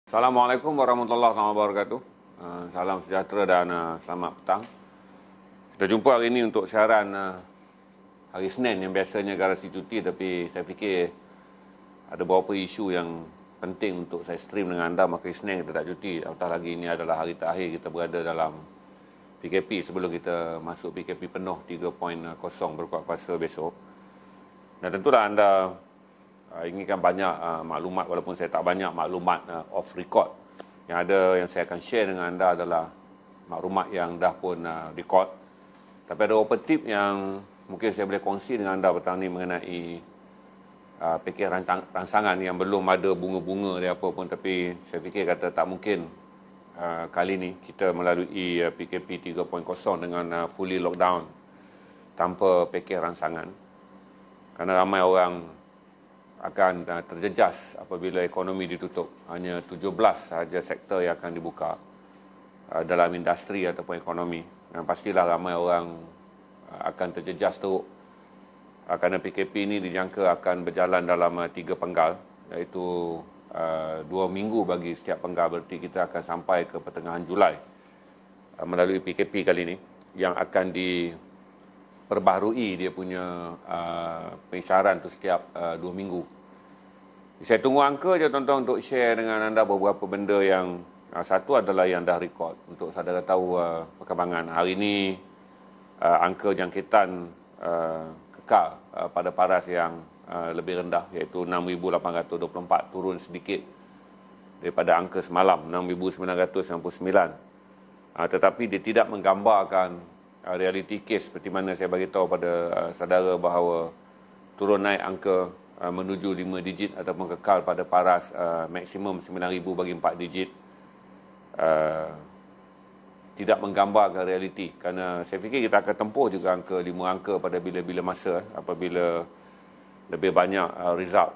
Assalamualaikum warahmatullahi wabarakatuh. Salam sejahtera dan selamat petang. Kita jumpa hari ini untuk siaran hari Senin yang biasanya garasi cuti, tapi saya fikir ada beberapa isu yang penting untuk saya stream dengan anda, maka Senin kita tak cuti. Apatah lagi ini adalah hari terakhir kita berada dalam PKP sebelum kita masuk PKP penuh 3.0 berkuat kuasa besok. Dan tentulah anda inginkan banyak maklumat, walaupun saya tak banyak maklumat off record. Yang ada yang saya akan share dengan anda adalah maklumat yang dah pun record. Tapi ada beberapa tip yang mungkin saya boleh kongsi dengan anda petang ni mengenai fikir rangsangan yang belum ada bunga-bunga dia apa pun. Tapi saya fikir kata tak mungkin kali ni kita melalui PKP 3.0 dengan fully lockdown tanpa fikir rangsangan. Kerana ramai orang akan terjejas apabila ekonomi ditutup. Hanya 17 sahaja sektor yang akan dibuka dalam industri ataupun ekonomi. Dan pastilah ramai orang akan terjejas teruk kerana PKP ini dijangka akan berjalan dalam 3 penggal, iaitu 2 minggu bagi setiap penggal. Berarti kita akan sampai ke pertengahan Julai melalui PKP kali ini yang akan perbaharui dia punya pengisytiharan tu setiap 2 minggu. Saya tunggu angka je tuan-tuan untuk share dengan anda beberapa benda yang satu adalah yang dah record untuk saudara tahu perkembangan. Hari ini angka jangkitan kekal pada paras yang lebih rendah, iaitu 6,824, turun sedikit daripada angka semalam 6,999. Tetapi dia tidak menggambarkan reality case seperti mana saya bagi tahu pada saudara bahawa turun naik angka menuju 5 digit ataupun kekal pada paras maksimum 9,000 bagi 4 digit tidak menggambarkan realiti. Kerana saya fikir kita akan tempuh juga angka 5 angka pada bila-bila masa apabila lebih banyak result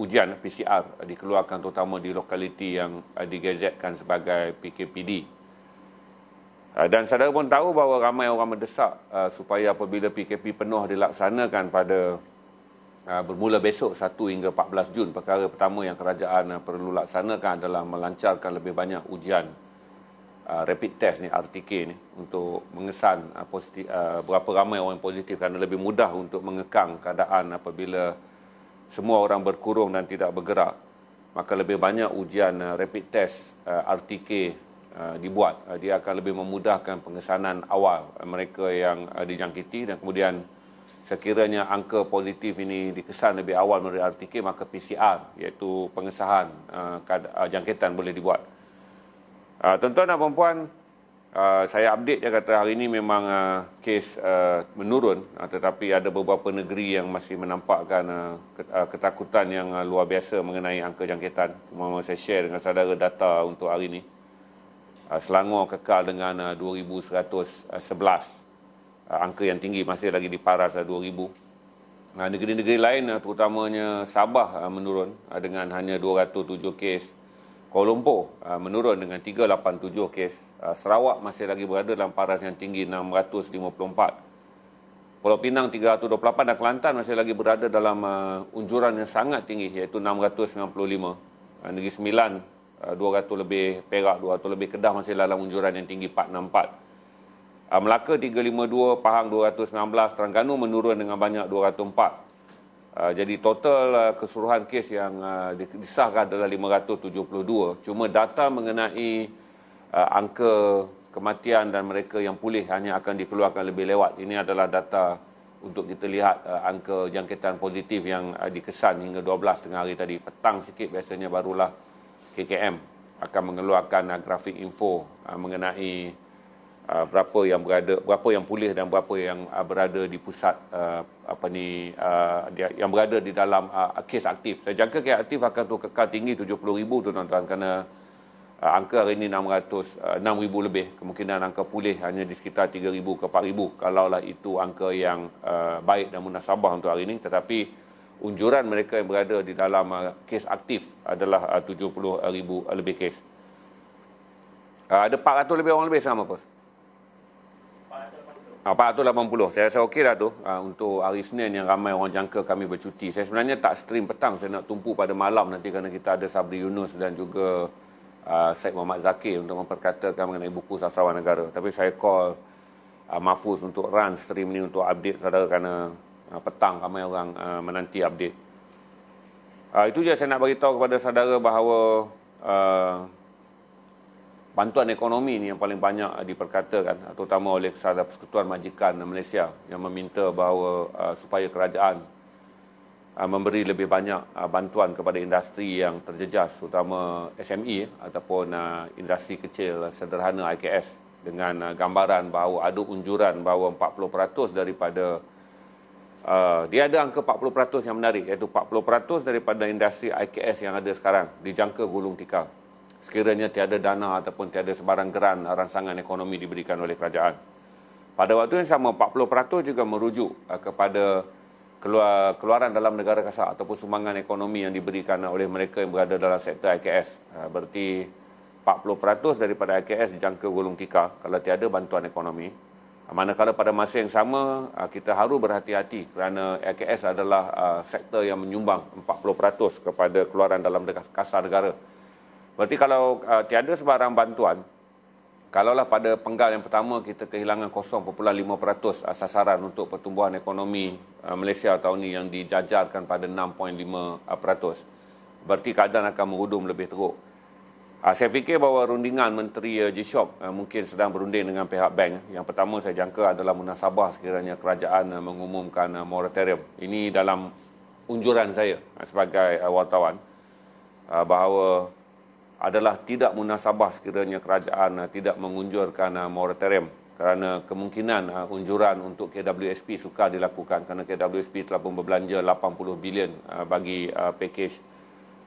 ujian PCR dikeluarkan, terutama di lokaliti yang digazetkan sebagai PKPD. Dan saudara pun tahu bahawa ramai orang mendesak supaya apabila PKP penuh dilaksanakan pada bermula besok 1 hingga 14 Jun, perkara pertama yang kerajaan perlu laksanakan adalah melancarkan lebih banyak ujian rapid test ni, RTK ni, untuk mengesan berapa ramai orang positif, kerana lebih mudah untuk mengekang keadaan apabila semua orang berkurung dan tidak bergerak. Maka lebih banyak ujian rapid test RTK dibuat. Dia akan lebih memudahkan pengesanan awal mereka yang dijangkiti, dan kemudian sekiranya angka positif ini dikesan lebih awal melalui RTK, maka PCR, iaitu pengesahan jangkitan, boleh dibuat. Tuan-tuan dan puan-puan, saya update je kata hari ini memang kes menurun, tetapi ada beberapa negeri yang masih menampakkan ketakutan yang luar biasa mengenai angka jangkitan. Cuma saya share dengan saudara data untuk hari ini. Selangor kekal dengan 2,111, angka yang tinggi, masih lagi di paras 2,000. Negeri-negeri lain terutamanya Sabah menurun dengan hanya 207 kes. Kuala Lumpur menurun dengan 387 kes. Sarawak masih lagi berada dalam paras yang tinggi 654. Pulau Pinang 328 dan Kelantan masih lagi berada dalam unjuran yang sangat tinggi, iaitu 695. Negeri Sembilan 200 lebih, Perak 200 lebih, Kedah masih dalam unjuran yang tinggi 464. Melaka 352, Pahang 219, Terengganu menurun dengan banyak 204. Jadi total keseluruhan kes yang disahkan adalah 572. Cuma data mengenai angka kematian dan mereka yang pulih hanya akan dikeluarkan lebih lewat. Ini adalah data untuk kita lihat angka jangkitan positif yang dikesan hingga 12 tengah hari tadi. Petang sikit biasanya barulah KKM akan mengeluarkan grafik info mengenai berapa yang pulih dan berapa yang berada di pusat yang berada di dalam kes aktif. Saya jangka kes aktif akan kekal tinggi 70,000 tuan-tuan, kerana angka hari ini 600, 6,000 lebih. Kemungkinan angka pulih hanya di sekitar 3,000 ke 4,000 kalaulah itu angka yang baik dan munasabah untuk hari ini. Tetapi unjuran mereka yang berada di dalam kes aktif adalah 70,000 lebih kes. Ada 400 lebih orang lebih sama, Pos? 480. Saya rasa okey dah tu untuk hari Senin yang ramai orang jangka kami bercuti. Saya sebenarnya tak stream petang, saya nak tumpu pada malam nanti kerana kita ada Sabri Yunus dan juga Syed Muhammad Zakir untuk memperkatakan mengenai buku Sastrawan Negara. Tapi saya call Mahfuz untuk run stream ni untuk update saudara kerana petang ramai orang menanti update. Itu je saya nak beritahu kepada saudara bahawa bantuan ekonomi ni yang paling banyak diperkatakan, terutama oleh Kesatuan Persekutuan Majikan Malaysia yang meminta bahawa supaya kerajaan memberi lebih banyak bantuan kepada industri yang terjejas, terutama SME ataupun industri kecil sederhana IKS, dengan gambaran bahawa ada unjuran bahawa 40% daripada dia ada angka 40% yang menarik, iaitu 40% daripada industri IKS yang ada sekarang dijangka gulung tikar sekiranya tiada dana ataupun tiada sebarang geran rangsangan ekonomi diberikan oleh kerajaan. Pada waktu yang sama, 40% juga merujuk kepada keluaran dalam negara kasar ataupun sumbangan ekonomi yang diberikan oleh mereka yang berada dalam sektor IKS. Berarti 40% daripada IKS dijangka gulung tikar kalau tiada bantuan ekonomi. Manakala pada masa yang sama, kita harus berhati-hati kerana IKS adalah sektor yang menyumbang 40% kepada keluaran dalam kasar negara. Berarti kalau tiada sebarang bantuan, kalaulah pada penggal yang pertama kita kehilangan 0.5% sasaran untuk pertumbuhan ekonomi Malaysia tahun ini yang dijajarkan pada 6.5%, berarti keadaan akan merudum lebih teruk. Saya fikir bahawa rundingan Menteri G-Shop mungkin sedang berunding dengan pihak bank. Yang pertama saya jangka adalah munasabah sekiranya kerajaan mengumumkan moratorium. Ini dalam unjuran saya sebagai wartawan bahawa adalah tidak munasabah sekiranya kerajaan tidak mengunjurkan moratorium kerana kemungkinan unjuran untuk KWSP sukar dilakukan kerana KWSP telah pun berbelanja 80 bilion bagi pakej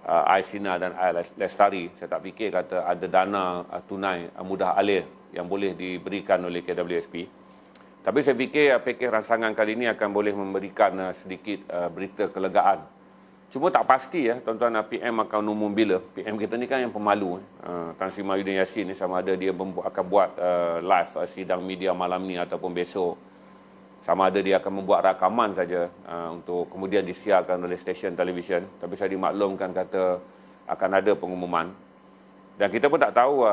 Air Sinar dan Air Lestari. Saya tak fikir kata ada dana tunai mudah alir yang boleh diberikan oleh KWSP. Tapi saya fikir pakej rangsangan kali ini akan boleh memberikan sedikit berita kelegaan. Cuma tak pasti tuan-tuan, PM akan umum bila. PM kita ni kan yang pemalu. Tan Sri Mahyudin Yassin ni sama ada dia akan buat live sidang media malam ni ataupun besok. Sama ada dia akan membuat rakaman saja untuk kemudian disiarkan oleh stesen televisyen. Tapi saya dimaklumkan kata akan ada pengumuman. Dan kita pun tak tahu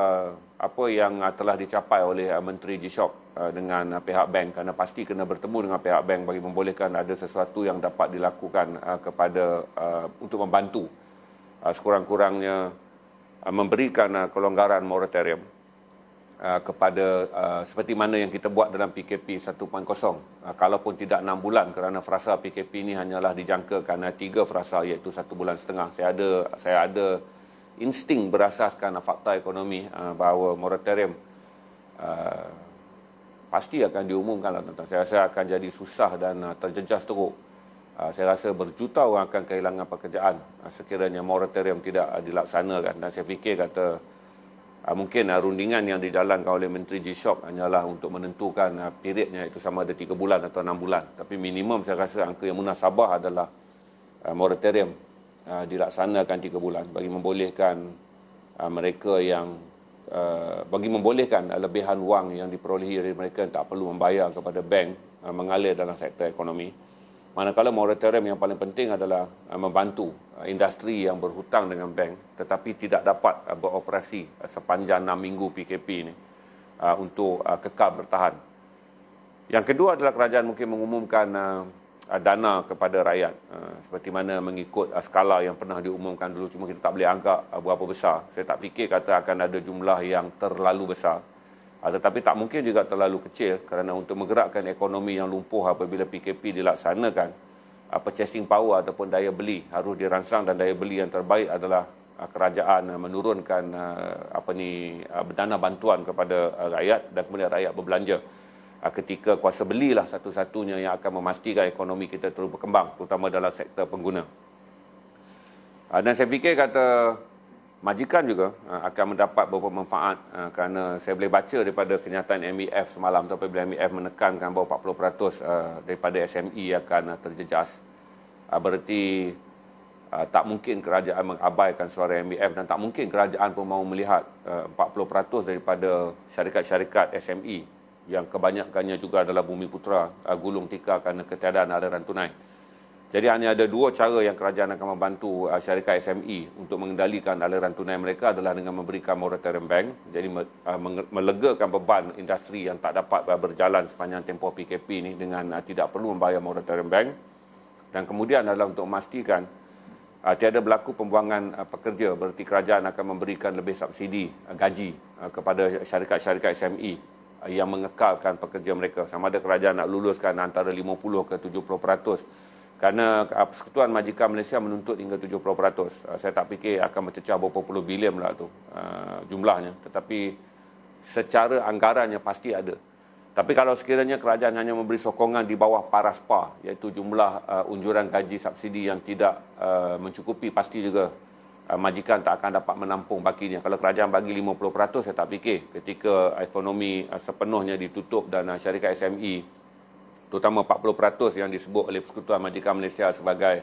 apa yang telah dicapai oleh Menteri G-Shop dengan pihak bank, kerana pasti kena bertemu dengan pihak bank bagi membolehkan ada sesuatu yang dapat dilakukan kepada untuk membantu sekurang-kurangnya memberikan kelonggaran moratorium kepada seperti mana yang kita buat dalam PKP 1.0. Kalaupun tidak 6 bulan kerana frasa PKP ini hanyalah dijangkakan 3 frasa iaitu 1,5 bulan. Saya ada insting berasaskan fakta ekonomi bahawa moratorium pasti akan diumumkan. Saya rasa akan jadi susah dan terjejas teruk. Saya rasa berjuta orang akan kehilangan pekerjaan sekiranya moratorium tidak dilaksanakan. Dan saya fikir kata mungkin rundingan yang dijalankan oleh Menteri G-Shop hanyalah untuk menentukan periodnya, itu sama ada 3 bulan atau 6 bulan. Tapi minimum saya rasa angka yang munasabah adalah moratorium dilaksanakan 3 bulan bagi membolehkan mereka yang bagi membolehkan lebihan wang yang diperolehi dari mereka tak perlu membayar kepada bank mengalir dalam sektor ekonomi. Manakala moratorium yang paling penting adalah membantu industri yang berhutang dengan bank tetapi tidak dapat beroperasi sepanjang 6 minggu PKP ini untuk kekal bertahan. Yang kedua adalah kerajaan mungkin mengumumkan dana kepada rakyat seperti mana mengikut skala yang pernah diumumkan dulu, cuma kita tak boleh anggap berapa besar. Saya tak fikir kata akan ada jumlah yang terlalu besar, tetapi tak mungkin juga terlalu kecil kerana untuk menggerakkan ekonomi yang lumpuh apabila PKP dilaksanakan, purchasing power ataupun daya beli harus dirangsang, dan daya beli yang terbaik adalah kerajaan menurunkan dana bantuan kepada rakyat dan kemudian rakyat berbelanja. Ketika kuasa belilah satu-satunya yang akan memastikan ekonomi kita terus berkembang, terutama dalam sektor pengguna. Dan saya fikir kata majikan juga akan mendapat beberapa manfaat kerana saya boleh baca daripada kenyataan MEF semalam tu, apabila MEF menekankan bahawa 40% daripada SME akan terjejas. Berarti tak mungkin kerajaan mengabaikan suara MEF dan tak mungkin kerajaan pun mahu melihat 40% daripada syarikat-syarikat SME yang kebanyakannya juga adalah bumi putera gulung tikar kerana ketiadaan aliran tunai. Jadi hanya ada dua cara yang kerajaan akan membantu syarikat SME untuk mengendalikan aliran tunai mereka adalah dengan memberikan moratorium bank. Jadi melegakan beban industri yang tak dapat berjalan sepanjang tempoh PKP ini dengan tidak perlu membayar moratorium bank. Dan kemudian adalah untuk memastikan tiada berlaku pembuangan pekerja, berarti kerajaan akan memberikan lebih subsidi gaji kepada syarikat-syarikat SME yang mengekalkan pekerja mereka. Sama ada kerajaan nak luluskan antara 50 ke 70%. Kerana Persekutuan Majikan Malaysia menuntut hingga 70%. Saya tak fikir akan mencecah berapa puluh bilion lah tu jumlahnya. Tetapi secara anggarannya pasti ada. Tapi kalau sekiranya kerajaan hanya memberi sokongan di bawah PARASPA, iaitu jumlah unjuran gaji subsidi yang tidak mencukupi, pasti juga majikan tak akan dapat menampung bakinya. Kalau kerajaan bagi 50%, saya tak fikir ketika ekonomi sepenuhnya ditutup dan syarikat SME terutama 40% yang disebut oleh Persekutuan Majikan Malaysia sebagai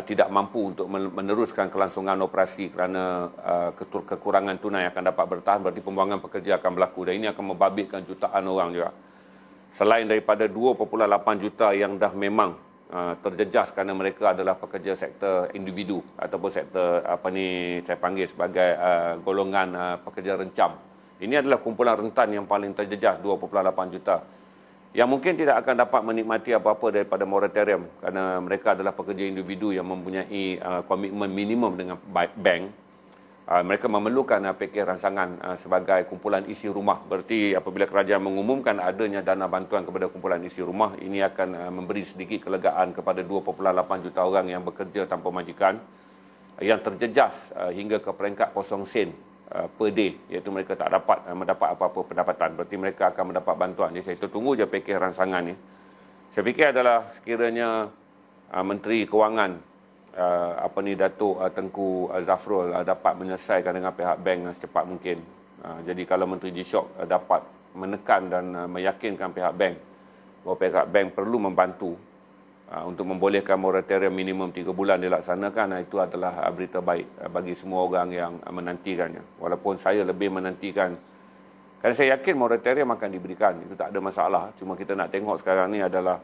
tidak mampu untuk meneruskan kelangsungan operasi kerana kekurangan tunai akan dapat bertahan, berarti pembuangan pekerja akan berlaku dan ini akan membabitkan jutaan orang juga. Selain daripada 2.8 juta yang dah memang terjejas kerana mereka adalah pekerja sektor individu ataupun sektor saya panggil sebagai golongan pekerja rencam. Ini adalah kumpulan rentan yang paling terjejas, 2.8 juta. Yang mungkin tidak akan dapat menikmati apa-apa daripada moratorium kerana mereka adalah pekerja individu yang mempunyai komitmen minimum dengan bank. Mereka memerlukan pakej rangsangan sebagai kumpulan isi rumah. Berarti apabila kerajaan mengumumkan adanya dana bantuan kepada kumpulan isi rumah, ini akan memberi sedikit kelegaan kepada 2.8 juta orang yang bekerja tanpa majikan yang terjejas hingga ke peringkat 0 sen per day, iaitu mereka tak dapat mendapat apa-apa pendapatan. Berarti mereka akan mendapat bantuan. Jadi saya tunggu je pakej rangsangan ni. Saya fikir adalah sekiranya Menteri Kewangan Datuk Tengku Zafrul dapat menyelesaikan dengan pihak bank secepat mungkin. Jadi kalau Menteri G-Shock dapat menekan dan meyakinkan pihak bank bahawa pihak bank perlu membantu untuk membolehkan moratorium minimum 3 bulan dilaksanakan, itu adalah berita baik bagi semua orang yang menantikannya. Walaupun saya lebih menantikan, kerana saya yakin moratorium akan diberikan, itu tak ada masalah. Cuma kita nak tengok sekarang ni adalah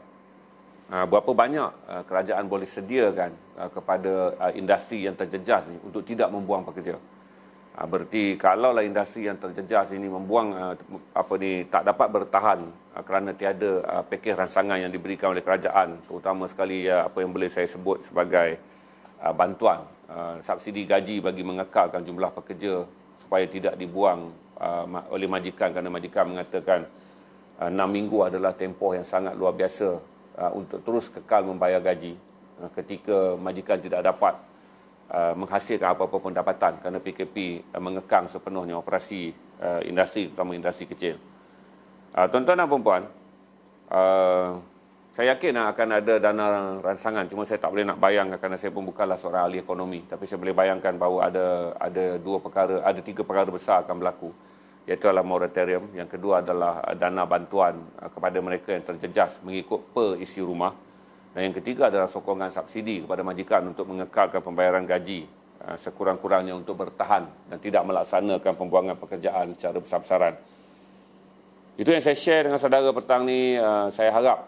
berapa banyak kerajaan boleh sediakan kepada industri yang terjejas ni untuk tidak membuang pekerja. Berarti kalaulah industri yang terjejas ini membuang tak dapat bertahan kerana tiada pakej rangsangan yang diberikan oleh kerajaan, terutama sekali apa yang boleh saya sebut sebagai bantuan subsidi gaji bagi mengekalkan jumlah pekerja supaya tidak dibuang oleh majikan, kerana majikan mengatakan 6 minggu adalah tempoh yang sangat luar biasa untuk terus kekal membayar gaji ketika majikan tidak dapat menghasilkan apa-apa pendapatan kerana PKP mengekang sepenuhnya operasi industri, terutama industri kecil. Tuan-tuan dan puan-puan, saya yakin akan ada dana rangsangan. Cuma saya tak boleh nak bayangkan kerana saya pun bukanlah seorang ahli ekonomi. Tapi saya boleh bayangkan bahawa ada 3 perkara besar akan berlaku. Iaitu adalah moratorium. Yang kedua adalah dana bantuan kepada mereka yang terjejas mengikut per isi rumah. Dan yang ketiga adalah sokongan subsidi kepada majikan untuk mengekalkan pembayaran gaji sekurang-kurangnya untuk bertahan dan tidak melaksanakan pembuangan pekerjaan secara besar-besaran. Itu yang saya share dengan saudara petang ni. Saya harap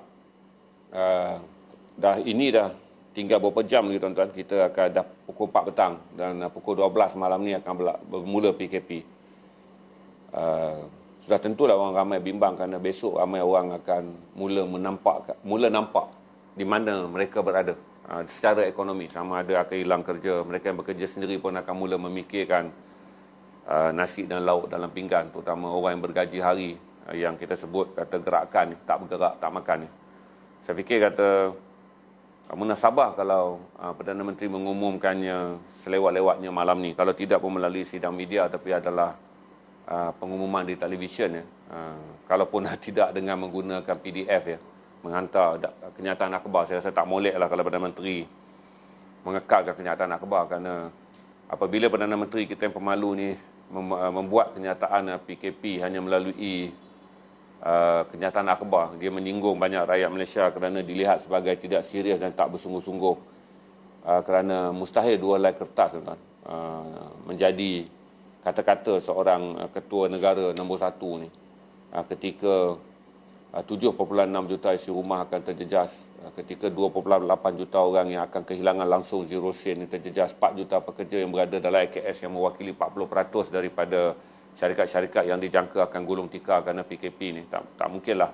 dah tinggal beberapa jam lagi tuan-tuan. Kita akan dah pukul 4 petang dan pukul 12 malam ni akan bermula PKP. Sudah tentulah orang ramai bimbang kerana besok ramai orang akan mula nampak di mana mereka berada secara ekonomi. Sama ada akan hilang kerja, mereka yang bekerja sendiri pun akan mula memikirkan nasi dan lauk dalam pinggan, terutama orang yang bergaji hari yang kita sebut kata gerakan, tak bergerak, tak makan. Saya fikir kata munasabah kalau Perdana Menteri mengumumkannya selewat-lewatnya malam ni, kalau tidak pun melalui sidang media tapi adalah pengumuman di televisyen kalaupun tidak dengan menggunakan PDF menghantar kenyataan akhbar. Saya rasa tak molek lah kalau Perdana Menteri mengekalkan kenyataan akhbar, kerana apabila Perdana Menteri kita yang pemalu ni membuat kenyataan PKP hanya melalui kenyataan akhbar, dia menyinggung banyak rakyat Malaysia kerana dilihat sebagai tidak serius dan tak bersungguh-sungguh, kerana mustahil 2 helai kertas menjadi kata-kata seorang ketua negara nombor 1 ni. ketika 7.6 juta isi rumah akan terjejas, ketika 2.8 juta orang yang akan kehilangan langsung zero sen yang terjejas, 4 juta pekerja yang berada dalam AKS yang mewakili 40% daripada syarikat-syarikat yang dijangka akan gulung tikar kerana PKP ni. Tak mungkinlah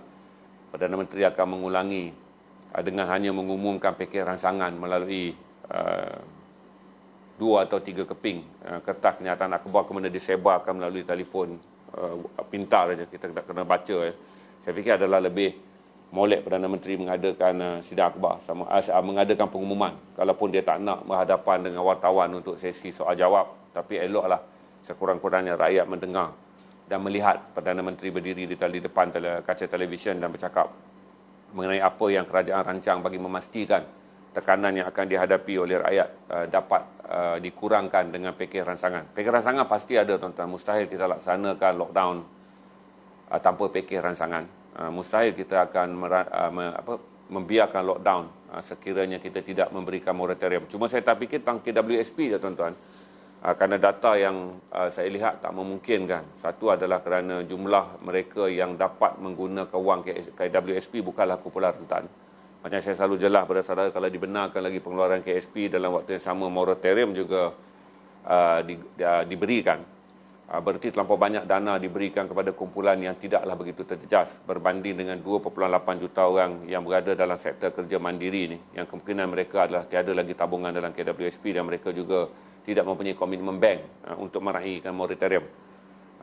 Perdana Menteri akan mengulangi dengan hanya mengumumkan pakej rangsangan melalui 2 atau 3 keping kertas kenyataan akhbar kemudian disebarkan melalui telefon pintar saja, kita kena baca. Saya fikir adalah lebih molek Perdana Menteri mengadakan sidang akhbar, mengadakan pengumuman. Kalaupun dia tak nak berhadapan dengan wartawan untuk sesi soal jawab, tapi eloklah sekurang-kurangnya rakyat mendengar dan melihat Perdana Menteri berdiri di depan kaca televisyen dan bercakap mengenai apa yang kerajaan rancang bagi memastikan tekanan yang akan dihadapi oleh rakyat dapat dikurangkan dengan pakej rangsangan. Pakej rangsangan pasti ada, tuan-tuan. Mustahil kita laksanakan lockdown tanpa pakej rangsangan. Mustahil kita akan membiarkan lockdown sekiranya kita tidak memberikan moratorium. Cuma saya tak fikir tentang KWSP je, tuan-tuan. Kerana data yang saya lihat tak memungkinkan. Satu adalah kerana jumlah mereka yang dapat menggunakan wang KWSP bukanlah kumpulan rentan. Macam saya selalu jelas pada saudara, kalau dibenarkan lagi pengeluaran KSP dalam waktu yang sama, moratorium juga diberikan. Berarti terlampau banyak dana diberikan kepada kumpulan yang tidaklah begitu terjejas berbanding dengan 2.8 juta orang yang berada dalam sektor kerja mandiri ni, yang kemungkinan mereka adalah tiada lagi tabungan dalam KWSP dan mereka juga tidak mempunyai komitmen bank untuk meraihkan moratorium.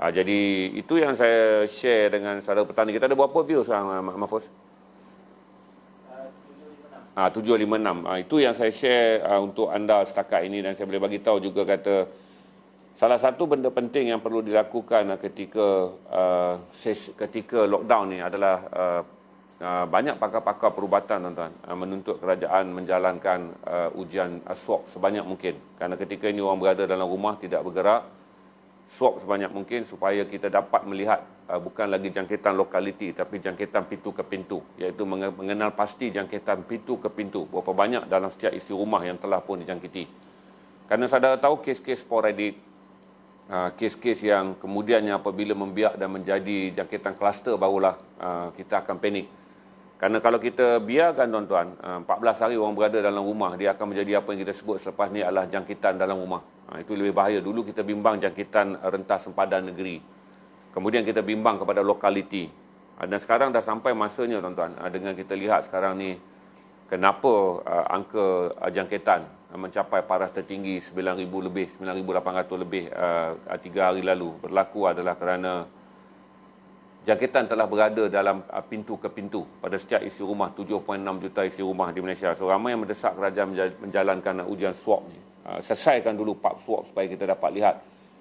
Jadi itu yang saya share dengan saudara petani. Kita ada berapa view sekarang, Mahfuz? 756. Itu yang saya share untuk anda setakat ini, dan saya boleh bagi tahu juga kata salah satu benda penting yang perlu dilakukan ketika lockdown ni adalah banyak pakar-pakar perubatan, tuan-tuan, menuntut kerajaan menjalankan ujian swab sebanyak mungkin. Kerana ketika ini orang berada dalam rumah tidak bergerak, swab sebanyak mungkin supaya kita dapat melihat bukan lagi jangkitan lokaliti tapi jangkitan pintu ke pintu, iaitu mengenal pasti jangkitan pintu ke pintu berapa banyak dalam setiap isi rumah yang telah pun dijangkiti. Kerana saudara tahu kes-kes sporadik, kes-kes yang kemudiannya apabila membiak dan menjadi jangkitan kluster, barulah kita akan panik. Kerana kalau kita biarkan, tuan-tuan, 14 hari orang berada dalam rumah, dia akan menjadi apa yang kita sebut selepas ni adalah jangkitan dalam rumah. Itu lebih bahaya. Dulu kita bimbang jangkitan rentas sempadan negeri. Kemudian kita bimbang kepada lokaliti. Dan sekarang dah sampai masanya, tuan-tuan, dengan kita lihat sekarang ni kenapa angka jangkitan mencapai paras tertinggi 9,000 lebih, 9,800 lebih 3 hari lalu. Berlaku adalah kerana jangkitan telah berada dalam pintu ke pintu pada setiap isi rumah, 7.6 juta isi rumah di Malaysia. So ramai yang mendesak kerajaan menjalankan ujian swab ni. Selesaikan dulu pap swab supaya kita dapat lihat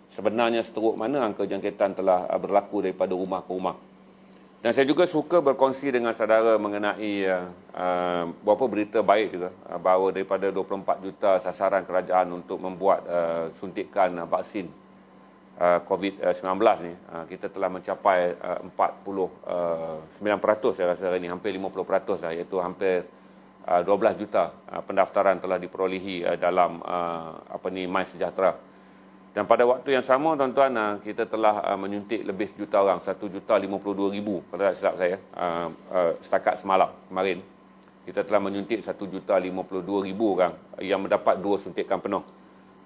sebenarnya seteruk mana angka jangkitan telah berlaku daripada rumah ke rumah. Dan saya juga suka berkongsi dengan saudara mengenai beberapa berita baik juga, bahawa daripada 24 juta sasaran kerajaan untuk membuat suntikan vaksin COVID-19 ni, kita telah mencapai 49% saya rasa hari ini, hampir 50% lah, iaitu hampir 12 juta pendaftaran telah diperolehi dalam MySejahtera. Dan pada waktu yang sama, tuan-tuan, kita telah menyuntik lebih sejuta orang, 1,052,000 kalau tak silap saya, setakat semalam kemarin. Kita telah menyuntik 1,052,000 orang yang mendapat 2 suntikan penuh.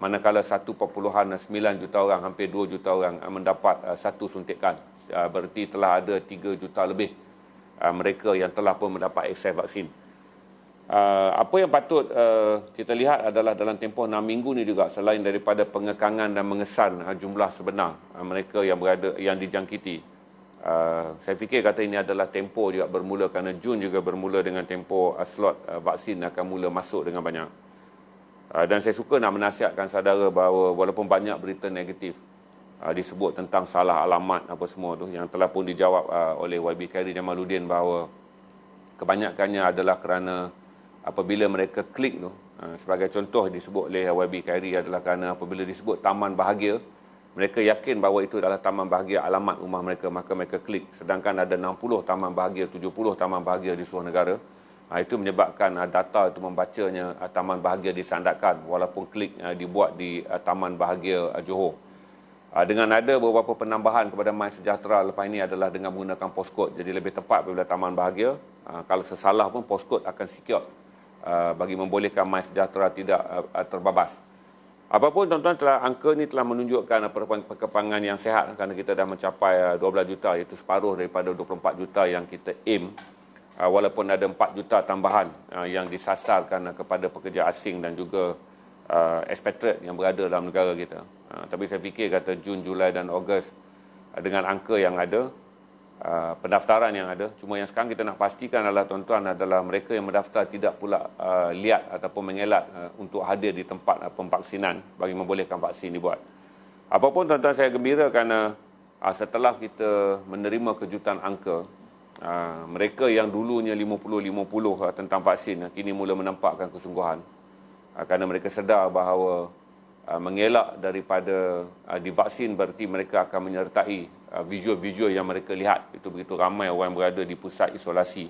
Manakala 1.9 juta orang, hampir 2 juta orang mendapat 1 suntikan. Berarti telah ada 3 juta lebih mereka yang telah pun mendapat akses vaksin. Apa yang patut kita lihat adalah dalam tempoh 6 minggu ni juga, selain daripada pengekangan dan mengesan jumlah sebenar mereka yang dijangkiti, saya fikir kata ini adalah tempoh juga bermula, kerana Jun juga bermula dengan tempoh slot vaksin akan mula masuk dengan banyak. Dan saya suka nak menasihatkan saudara bahawa walaupun banyak berita negatif disebut tentang salah alamat apa semua tu, yang telah pun dijawab oleh YB Khairy Jamaluddin, bahawa kebanyakannya adalah kerana apabila mereka klik tu, sebagai contoh disebut oleh YB Khairy adalah kerana apabila disebut taman bahagia, mereka yakin bahawa itu adalah taman bahagia alamat rumah mereka, maka mereka klik. Sedangkan ada 60 taman bahagia, 70 taman bahagia di seluruh negara. Itu menyebabkan data itu membacanya taman bahagia di Sandakan, walaupun klik dibuat di taman bahagia Johor. Dengan ada beberapa penambahan kepada MySejahtera lepas ini adalah dengan menggunakan postcode. Jadi lebih tepat apabila Taman Bahagia, kalau sesalah pun postcode akan secure bagi membolehkan MySejahtera tidak terbabas. Apapun tuan-tuan, angka ni telah menunjukkan perkembangan yang sihat kerana kita dah mencapai 12 juta, iaitu separuh daripada 24 juta yang kita aim. Walaupun ada 4 juta tambahan yang disasarkan kepada pekerja asing dan juga expatriate yang berada dalam negara kita. Tapi saya fikir kata Jun, Julai dan Ogos dengan angka yang ada, pendaftaran yang ada. Cuma yang sekarang kita nak pastikan adalah tuan-tuan adalah mereka yang mendaftar tidak pula liat ataupun mengelak untuk hadir di tempat pemvaksinan bagi membolehkan vaksin dibuat. Apapun tuan-tuan, saya gembira kerana setelah kita menerima kejutan angka, mereka yang dulunya 50-50 tentang vaksin kini mula menampakkan kesungguhan. Kerana mereka sedar bahawa mengelak daripada divaksin berarti mereka akan menyertai visual-visual yang mereka lihat. Itu begitu ramai orang yang berada di pusat isolasi.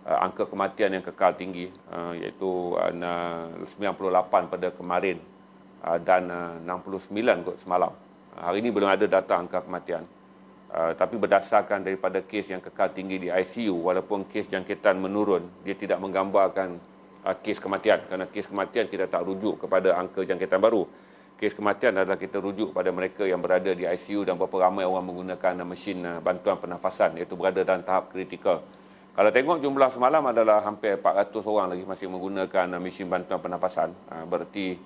Angka kematian yang kekal tinggi, iaitu 98 pada kemarin dan 69 kot semalam. Hari ini belum ada data angka kematian. Tapi berdasarkan daripada kes yang kekal tinggi di ICU, walaupun kes jangkitan menurun, dia tidak menggambarkan kes kematian. Kerana kes kematian kita tak rujuk kepada angka jangkitan baru. Kes kematian adalah kita rujuk pada mereka yang berada di ICU dan berapa ramai orang menggunakan mesin bantuan pernafasan, iaitu berada dalam tahap kritikal. Kalau tengok jumlah semalam adalah hampir 400 orang lagi masih menggunakan mesin bantuan pernafasan. Berarti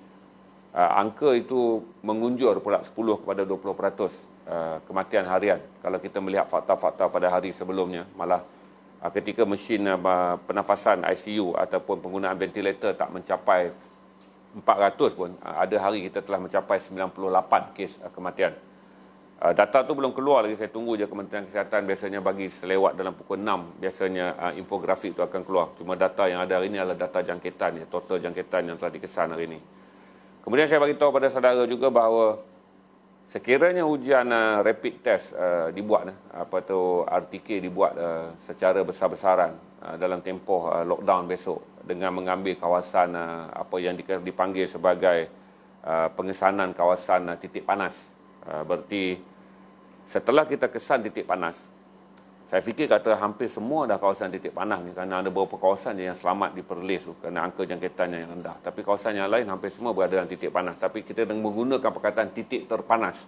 angka itu mengunjur pula 10 kepada 20% kematian harian. Kalau kita melihat fakta-fakta pada hari sebelumnya, malah ketika mesin pernafasan ICU ataupun penggunaan ventilator tak mencapai 400 pun, ada hari kita telah mencapai 98 kes kematian. Data tu belum keluar lagi, saya tunggu je Kementerian Kesihatan biasanya bagi selewat dalam pukul 6, biasanya infografik tu akan keluar. Cuma data yang ada hari ini adalah data jangkitan, total jangkitan yang telah dikesan hari ini. Kemudian saya bagi tahu pada saudara juga bahawa sekiranya ujian rapid test dibuat, RTK dibuat secara besar-besaran dalam tempoh lockdown besok dengan mengambil kawasan apa yang dipanggil sebagai pengesanan kawasan titik panas. Berarti setelah kita kesan titik panas, saya fikir kata hampir semua dah kawasan titik panas ni, kerana ada beberapa kawasan yang selamat di Perlis tu kerana angka jangkitannya yang rendah. Tapi kawasan yang lain hampir semua berada dalam titik panas. Tapi kita dengan menggunakan perkataan titik terpanas,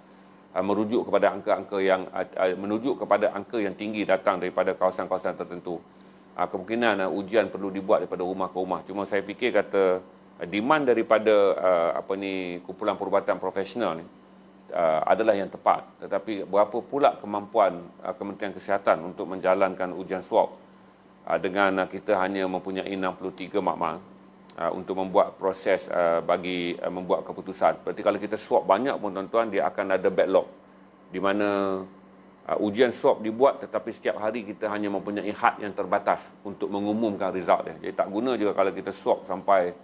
merujuk kepada angka-angka yang menunjuk kepada angka yang tinggi datang daripada kawasan-kawasan tertentu. Kemungkinan ujian perlu dibuat daripada rumah ke rumah. Cuma saya fikir kata demand daripada kumpulan perubatan profesional ni adalah yang tepat. Tetapi berapa pula kemampuan Kementerian Kesihatan untuk menjalankan ujian swab dengan kita hanya mempunyai 63 makmal untuk membuat proses bagi membuat keputusan. Berarti kalau kita swab banyak pun tuan-tuan, dia akan ada backlog di mana ujian swab dibuat tetapi setiap hari kita hanya mempunyai had yang terbatas untuk mengumumkan result dia. Jadi tak guna juga kalau kita swab sampai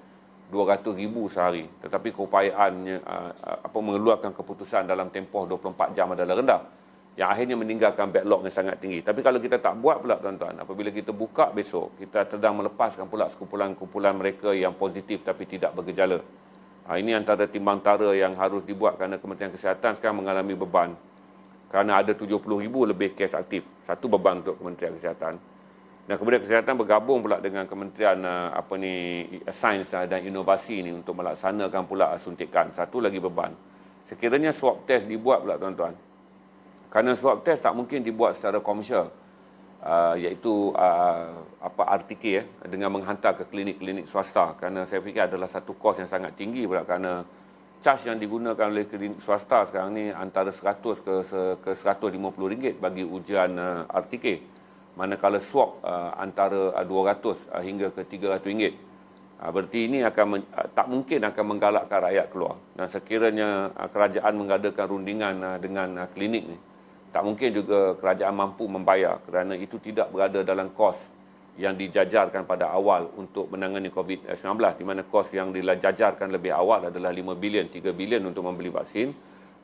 200,000 sehari tetapi keupayaannya mengeluarkan keputusan dalam tempoh 24 jam adalah rendah, yang akhirnya meninggalkan backlog yang sangat tinggi. Tapi kalau kita tak buat pula tuan-tuan, apabila kita buka besok, kita sedang melepaskan pula sekumpulan-kumpulan mereka yang positif tapi tidak bergejala. Ini antara timbang tara yang harus dibuat kerana Kementerian Kesihatan sekarang mengalami beban kerana ada 70,000 lebih kes aktif. Satu beban untuk Kementerian Kesihatan. Dan kemudian Kesihatan bergabung pula dengan Kementerian Sains dan Inovasi ini untuk melaksanakan pula suntikan. Satu lagi beban. Sekiranya swab test dibuat pula tuan-tuan. Kerana swab test tak mungkin dibuat secara komersial. Iaitu RTK dengan menghantar ke klinik-klinik swasta. Kerana saya fikir adalah satu kos yang sangat tinggi pula kerana charge yang digunakan oleh klinik swasta sekarang ni antara 100 ke 150 ringgit bagi ujian RTK. Manakala swab antara 200 hingga ke 300 ringgit. Berarti ini tak mungkin akan menggalakkan rakyat keluar. Dan sekiranya kerajaan mengadakan rundingan dengan klinik ni, tak mungkin juga kerajaan mampu membayar kerana itu tidak berada dalam kos yang dijajarkan pada awal untuk menangani COVID-19, di mana kos yang dijajarkan lebih awal adalah 5 bilion, 3 bilion untuk membeli vaksin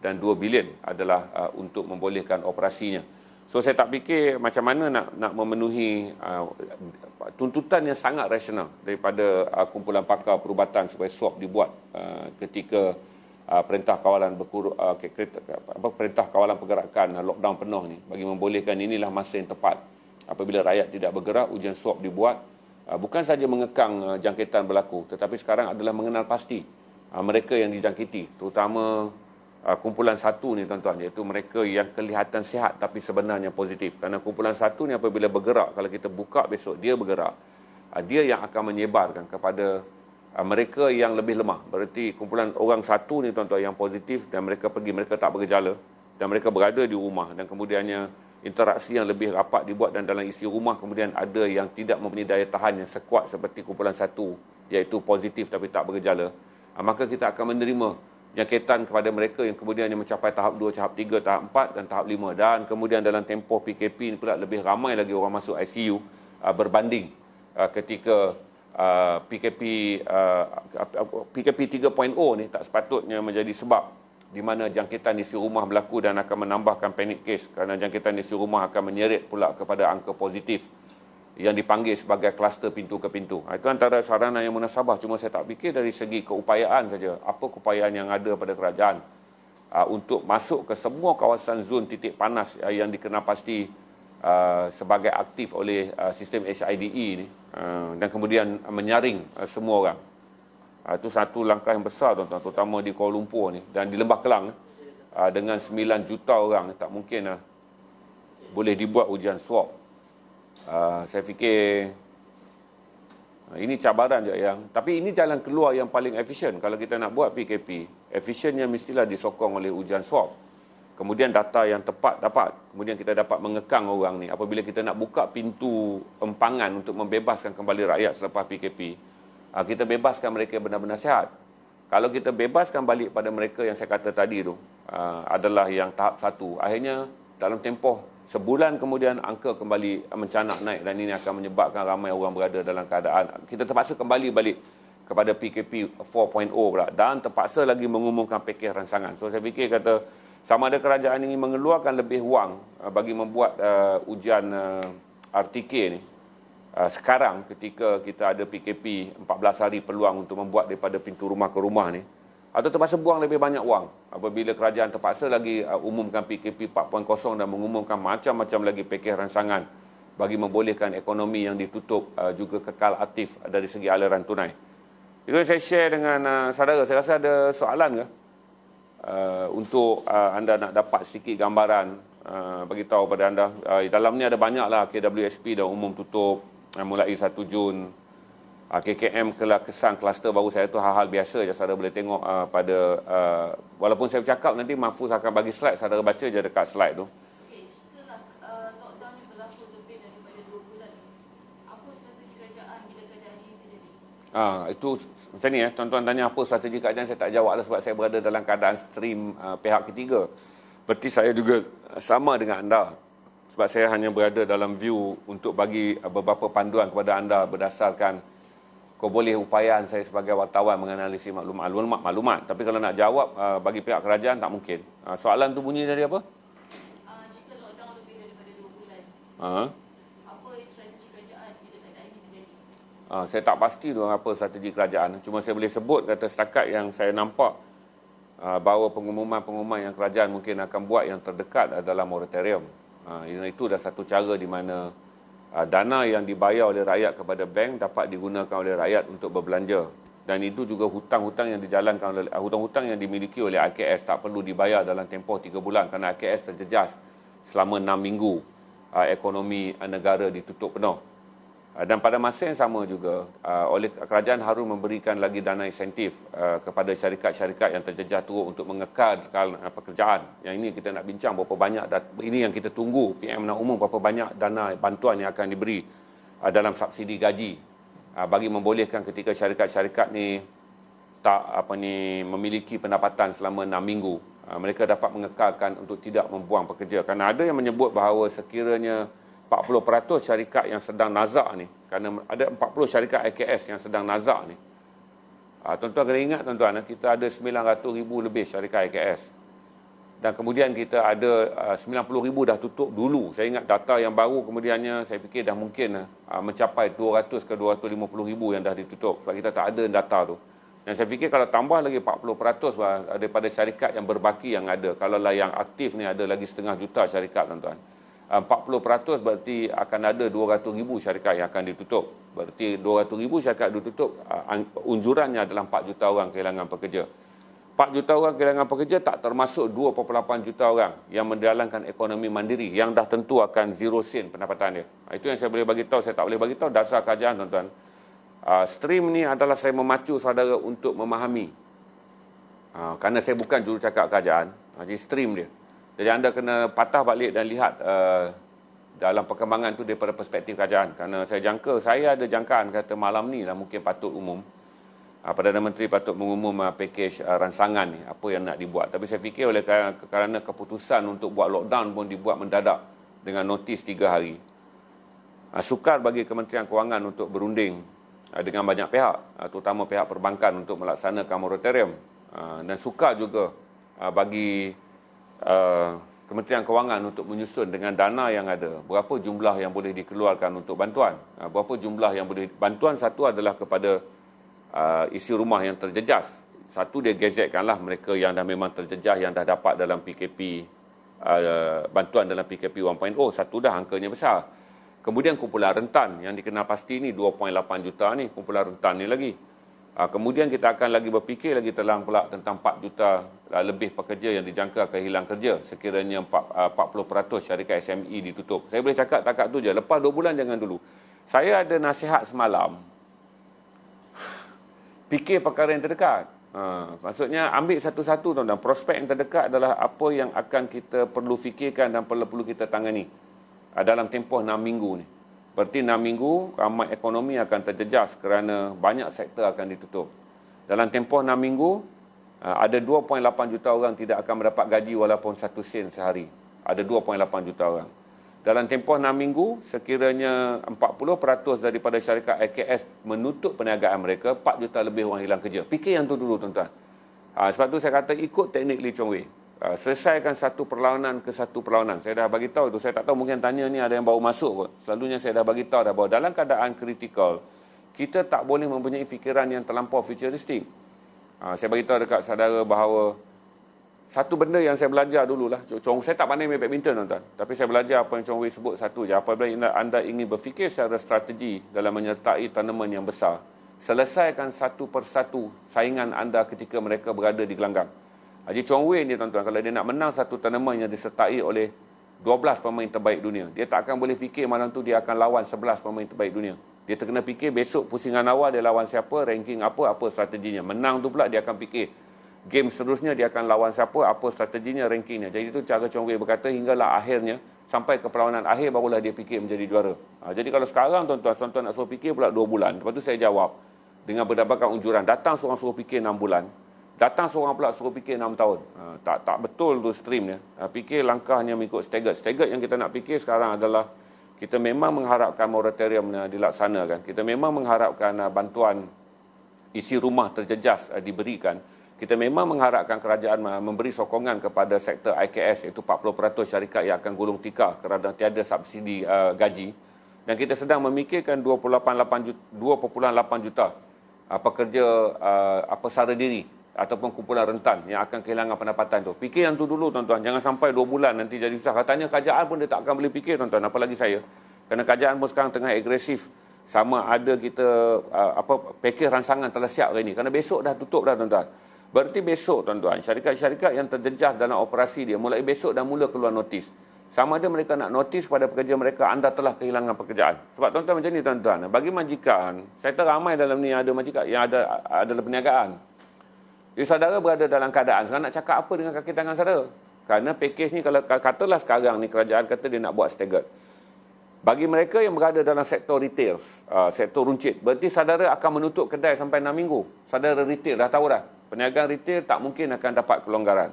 dan 2 bilion adalah untuk membolehkan operasinya. So saya tak fikir macam mana nak memenuhi tuntutan yang sangat rasional daripada kumpulan pakar perubatan supaya swab dibuat ketika perintah kawalan perintah kawalan pergerakan lockdown penuh ni, bagi membolehkan inilah masa yang tepat apabila rakyat tidak bergerak, ujian swab dibuat. Bukan saja mengekang jangkitan berlaku, tetapi sekarang adalah mengenal pasti mereka yang dijangkiti, terutama kumpulan satu ni tuan-tuan, iaitu mereka yang kelihatan sihat tapi sebenarnya positif. Kerana kumpulan satu ni apabila bergerak, kalau kita buka besok dia bergerak, dia yang akan menyebarkan kepada mereka yang lebih lemah. Berarti kumpulan orang satu ni tuan-tuan yang positif dan mereka pergi, mereka tak bergejala dan mereka berada di rumah, dan kemudiannya interaksi yang lebih rapat dibuat, dan dalam isi rumah kemudian ada yang tidak mempunyai daya tahan yang sekuat seperti kumpulan satu, iaitu positif tapi tak bergejala, maka kita akan menerima jangkitan kepada mereka yang kemudiannya mencapai tahap 2, tahap 3, tahap 4 dan tahap 5. Dan kemudian dalam tempoh PKP ni pula lebih ramai lagi orang masuk ICU berbanding ketika PKP 3.0 ni tak sepatutnya menjadi sebab di mana jangkitan isi rumah berlaku dan akan menambahkan panic case, kerana jangkitan isi rumah akan menyeret pula kepada angka positif yang dipanggil sebagai kluster pintu ke pintu. Itu antara saranan yang munasabah. Cuma saya tak fikir dari segi keupayaan saja. Apa keupayaan yang ada pada kerajaan untuk masuk ke semua kawasan zon titik panas yang dikenal pasti sebagai aktif oleh sistem HIDE ni, dan kemudian menyaring semua orang. Itu satu langkah yang besar tuan-tuan, terutama di Kuala Lumpur ni dan di Lembah Kelang dengan 9 juta orang, tak mungkin boleh dibuat ujian swab. Saya fikir ini cabaran je tapi ini jalan keluar yang paling efisien. Kalau kita nak buat PKP, efisiennya mestilah disokong oleh ujian swab. Kemudian data yang tepat dapat, kemudian kita dapat mengekang orang ni. Apabila kita nak buka pintu empangan untuk membebaskan kembali rakyat selepas PKP, kita bebaskan mereka yang benar-benar sihat. Kalau kita bebaskan balik pada mereka yang saya kata tadi tu, adalah yang tahap 1, akhirnya dalam tempoh sebulan kemudian angka kembali mencanak naik, dan ini akan menyebabkan ramai orang berada dalam keadaan kita terpaksa kembali balik kepada PKP 4.0 pula, dan terpaksa lagi mengumumkan pakej ransangan. So saya fikir kata sama ada kerajaan ingin mengeluarkan lebih wang bagi membuat ujian RTK ni sekarang ketika kita ada PKP 14 hari peluang untuk membuat daripada pintu rumah ke rumah ni, atau terpaksa buang lebih banyak wang apabila kerajaan terpaksa lagi umumkan PKP 4.0 dan mengumumkan macam-macam lagi pakej ransangan bagi membolehkan ekonomi yang ditutup juga kekal aktif dari segi aliran tunai. Itu yang saya share dengan saudara. Saya rasa ada soalan ke? Untuk anda nak dapat sedikit gambaran, bagi tahu pada anda. Dalam ni ada banyaklah KWSP dah umum tutup mulai 1 Jun. KKM kesan kluster baru saya tu hal-hal biasa je, saudara boleh tengok pada walaupun saya bercakap nanti Mahfuz akan bagi slide, saudara baca je dekat slide tu. Jika lockdown ni berlaku lebih daripada 2 bulan, apa strategi kerajaan bila keadaan ini terjadi? Itu macam ni tuan-tuan tanya apa strategi kerajaan, saya tak jawab lah sebab saya berada dalam keadaan stream pihak ketiga. Berarti saya juga sama dengan anda, sebab saya hanya berada dalam view untuk bagi beberapa panduan kepada anda berdasarkan kebolehupayaan saya sebagai wartawan menganalisis maklumat. Tapi kalau nak jawab bagi pihak kerajaan tak mungkin. Soalan tu bunyi dari apa? Jika lockdown lebih daripada 2 bulan, apa strategi kerajaan bila keadaan ini terjadi? Saya tak pasti tu apa strategi kerajaan. Cuma saya boleh sebut kata setakat yang saya nampak bahawa pengumuman yang kerajaan mungkin akan buat yang terdekat adalah moratorium. Itu dah satu cara di mana dana yang dibayar oleh rakyat kepada bank dapat digunakan oleh rakyat untuk berbelanja, dan itu juga hutang-hutang yang dijalankan oleh hutang-hutang yang dimiliki oleh IKS tak perlu dibayar dalam tempoh 3 bulan kerana IKS terjejas selama 6 minggu ekonomi negara ditutup penuh. Dan pada masa yang sama juga oleh kerajaan harus memberikan lagi dana insentif kepada syarikat-syarikat yang terjejas teruk untuk mengekalkan pekerjaan. Yang ini kita nak bincang berapa banyak, ini yang kita tunggu PM nak umum berapa banyak dana bantuan yang akan diberi dalam subsidi gaji bagi membolehkan ketika syarikat-syarikat ni tak memiliki pendapatan selama 6 minggu, mereka dapat mengekalkan untuk tidak membuang pekerja. Kerana ada yang menyebut bahawa sekiranya 40% syarikat yang sedang nazak ni, kerana ada 40 syarikat IKS yang sedang nazak ni. Tuan-tuan kena ingat tuan-tuan, kita ada 900,000 lebih syarikat IKS. Dan kemudian kita ada 90,000 dah tutup dulu. Saya ingat data yang baru kemudiannya saya fikir dah mungkin mencapai 200 ke 250,000 yang dah ditutup sebab kita tak ada data tu. Dan saya fikir kalau tambah lagi 40% daripada syarikat yang berbaki yang ada, kalau lah yang aktif ni ada lagi 500,000 syarikat tuan-tuan. 40% berarti akan ada 200,000 syarikat yang akan ditutup. Berarti 200,000 syarikat ditutup, unjurannya adalah 4 juta orang kehilangan pekerja. 4 juta orang kehilangan pekerja tak termasuk 2.8 juta orang yang menjalankan ekonomi mandiri yang dah tentu akan zero sen pendapatan dia. Itu yang saya boleh bagi tahu. Saya tak boleh bagi tahu dasar kajian tuan-tuan. Stream ni adalah saya memacu saudara untuk memahami. Kerana saya bukan jurucakap kerajaan, jadi stream dia. Jadi anda kena patah balik dan lihat dalam perkembangan tu daripada perspektif kerajaan. Kerana saya ada jangkaan kata malam ni lah mungkin patut umum. Perdana Menteri patut mengumum pakej ransangan ni, apa yang nak dibuat. Tapi saya fikir oleh kerana keputusan untuk buat lockdown pun dibuat mendadak dengan notis 3 hari. Sukar bagi Kementerian Kewangan untuk berunding dengan banyak pihak, terutama pihak perbankan untuk melaksanakan moratorium. Dan sukar juga bagi Kementerian Kewangan untuk menyusun dengan dana yang ada, berapa jumlah yang boleh dikeluarkan untuk bantuan. Berapa jumlah yang boleh, bantuan satu adalah kepada isi rumah yang terjejas. Satu dia gazetkanlah mereka yang dah memang terjejas, yang dah dapat dalam PKP, bantuan dalam PKP 1.0, satu dah angkanya besar. Kemudian kumpulan rentan yang dikenal pasti ni 2.8 juta ni, kumpulan rentan ni lagi. Kemudian kita akan lagi berfikir lagi telang pula tentang 4 juta lebih pekerja yang dijangka akan hilang kerja sekiranya 40% syarikat SME ditutup. Saya boleh cakap takat tu je. Lepas 2 bulan jangan dulu. Saya ada nasihat semalam. Fikir perkara yang terdekat. Maksudnya ambil satu-satu tuan-tuan. Prospek yang terdekat adalah apa yang akan kita perlu fikirkan dan perlu kita tangani dalam tempoh 6 minggu ni. Berarti 6 minggu ramai ekonomi akan terjejas kerana banyak sektor akan ditutup. Dalam tempoh 6 minggu ada 2.8 juta orang tidak akan mendapat gaji walaupun 1 sen sehari. Ada 2.8 juta orang. Dalam tempoh 6 minggu sekiranya 40% daripada syarikat IKS menutup perniagaan mereka, 4 juta lebih orang hilang kerja. Fikir yang tu dulu tuan-tuan. Sebab tu saya kata ikut teknik Lee Chong Wei. Selesaikan satu perlawanan ke satu perlawanan. Saya dah bagi tahu itu. Saya tak tahu mungkin tanya ni ada yang baru masuk kot. Selalunya saya dah bagi tahu dah bahawa dalam keadaan kritikal kita tak boleh mempunyai fikiran yang terlampau futuristik. Saya bagi tahu dekat saudara bahawa satu benda yang saya belajar dululah. Saya tak pandai main badminton tuan-tuan. Tapi saya belajar apa yang Chong Wei sebut satu je. Apabila anda ingin berfikir secara strategi dalam menyertai tanaman yang besar, selesaikan satu persatu saingan anda ketika mereka berada di gelanggang. Haji Chong Wei ni tuan-tuan, kalau dia nak menang satu tanaman yang disertai oleh 12 pemain terbaik dunia, dia tak akan boleh fikir malam tu dia akan lawan 11 pemain terbaik dunia. Dia terkena fikir besok pusingan awal dia lawan siapa, ranking apa strateginya. Menang tu pula dia akan fikir game seterusnya dia akan lawan siapa, apa strateginya, rankingnya. Jadi itu cara Chong Wei berkata hinggalah akhirnya, sampai ke perlawanan akhir barulah dia fikir menjadi juara. Jadi kalau sekarang tuan-tuan nak suruh fikir pula 2 bulan. Lepas tu saya jawab dengan berdasarkan unjuran. Datang seorang suruh fikir 6 bulan. Datang seorang pula suruh fikir 6 tahun. Tak betul tu streamnya. Fikir langkahnya mengikut staggered. Staggered yang kita nak fikir sekarang adalah kita memang mengharapkan moratorium dilaksanakan. Kita memang mengharapkan bantuan isi rumah terjejas diberikan. Kita memang mengharapkan kerajaan memberi sokongan kepada sektor IKS, iaitu 40% syarikat yang akan gulung tikar kerana tiada subsidi gaji. Dan kita sedang memikirkan 2.8 juta pekerja sara diri ataupun kumpulan rentan yang akan kehilangan pendapatan tu. Fikir yang tu dulu tuan-tuan. Jangan sampai 2 bulan nanti jadi susah. Katanya kerajaan pun dia tak akan boleh fikir tuan-tuan. Apalagi saya. Kerana kerajaan pun sekarang tengah agresif. Sama ada kita pakej ransangan telah siap hari ni. Kerana besok dah tutup dah tuan-tuan. Berarti besok tuan-tuan, syarikat-syarikat yang terjejas dalam operasi dia mulai besok dah mula keluar notis. Sama ada mereka nak notis kepada pekerja mereka, anda telah kehilangan pekerjaan. Sebab tuan-tuan macam ni tuan-tuan. Bagi majikan, saya tahu ramai dalam ni ada majikan yang ada dalam perniagaan. Jadi saudara berada dalam keadaan sekarang nak cakap apa dengan kaki tangan saudara? Kerana pakej ni kalau katalah sekarang ni kerajaan kata dia nak buat staggered. Bagi mereka yang berada dalam sektor retail, sektor runcit, berarti saudara akan menutup kedai sampai 6 minggu. Saudara retail dah tahu dah. Perniagaan retail tak mungkin akan dapat kelonggaran.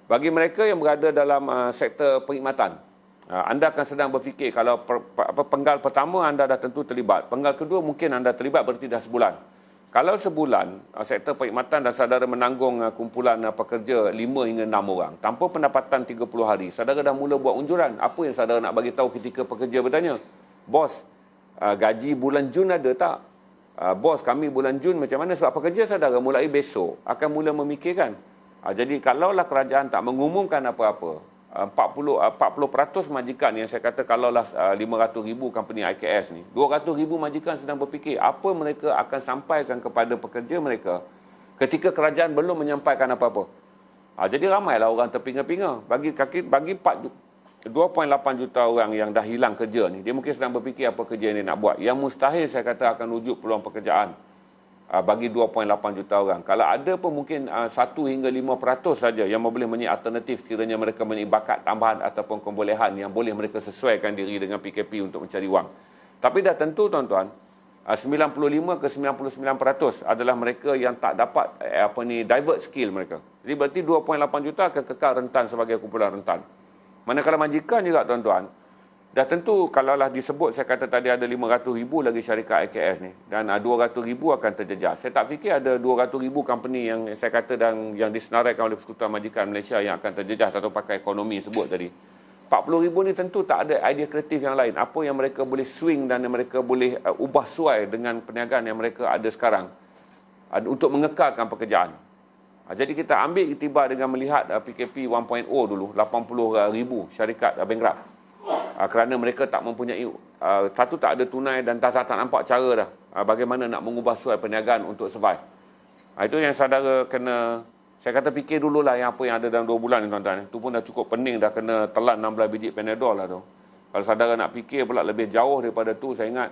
Bagi mereka yang berada dalam sektor perkhidmatan, anda akan sedang berfikir kalau penggal pertama anda dah tentu terlibat. Penggal kedua mungkin anda terlibat berarti dah sebulan. Kalau sebulan, sektor perkhidmatan dan saudara menanggung kumpulan pekerja 5 hingga 6 orang, tanpa pendapatan 30 hari, saudara dah mula buat unjuran. Apa yang saudara nak bagi tahu ketika pekerja bertanya? Bos, gaji bulan Jun ada tak? bos kami bulan Jun macam mana, sebab pekerja saudara mulai besok akan mula memikirkan. Jadi kalaulah kerajaan tak mengumumkan apa-apa, 40% majikan yang saya kata, kalaulah 500,000 company IKS ni, 200,000 majikan sedang berfikir apa mereka akan sampaikan kepada pekerja mereka ketika kerajaan belum menyampaikan apa-apa. Jadi ramailah orang terpinga-pinga. Bagi 2.8 juta orang yang dah hilang kerja ni, dia mungkin sedang berfikir apa kerja yang dia nak buat. Yang mustahil saya kata akan wujud peluang pekerjaan bagi 2.8 juta orang. Kalau ada pun mungkin 1 hingga 5% saja yang boleh menjadi alternatif kiranya mereka mempunyai bakat tambahan ataupun kebolehan yang boleh mereka sesuaikan diri dengan PKP untuk mencari wang. Tapi dah tentu tuan-tuan, 95 ke 99% adalah mereka yang tak dapat divert skill mereka. Jadi berarti 2.8 juta akan kekal rentan sebagai kumpulan rentan. Manakala majikan juga tuan-tuan, dah tentu kalaulah disebut, saya kata tadi ada 500,000 lagi syarikat IKS ni, dan 200,000 akan terjejas. Saya tak fikir ada 200,000 company yang saya kata dan yang disenaraikan oleh Persekutuan Majikan Malaysia yang akan terjejas atau pakai ekonomi sebut tadi. 40,000 ni tentu tak ada idea kreatif yang lain. Apa yang mereka boleh swing dan yang mereka boleh ubah suai dengan perniagaan yang mereka ada sekarang untuk mengekalkan pekerjaan. Jadi kita ambil iktibar dengan melihat PKP 1.0 dulu, 80,000 syarikat bankrupt. Kerana mereka tak mempunyai, satu tak ada tunai dan tak nampak cara dah bagaimana nak mengubah suai perniagaan untuk survive. Itu yang saudara kena, saya kata fikir dululah yang apa yang ada dalam 2 bulan ni tuan-tuan. Itu pun dah cukup pening, dah kena telan 16 biji Panadol lah tu. Kalau saudara nak fikir pula lebih jauh daripada tu, saya ingat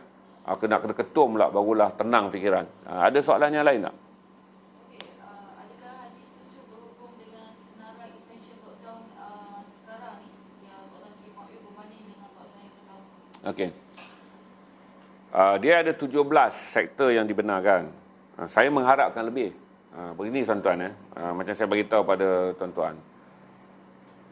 kena ketum pula barulah tenang fikiran. Ada soalan yang lain tak? Okey. Dia ada 17 sektor yang dibenarkan. Saya mengharapkan lebih. Begini tuan-tuan, macam saya beritahu pada tuan-tuan.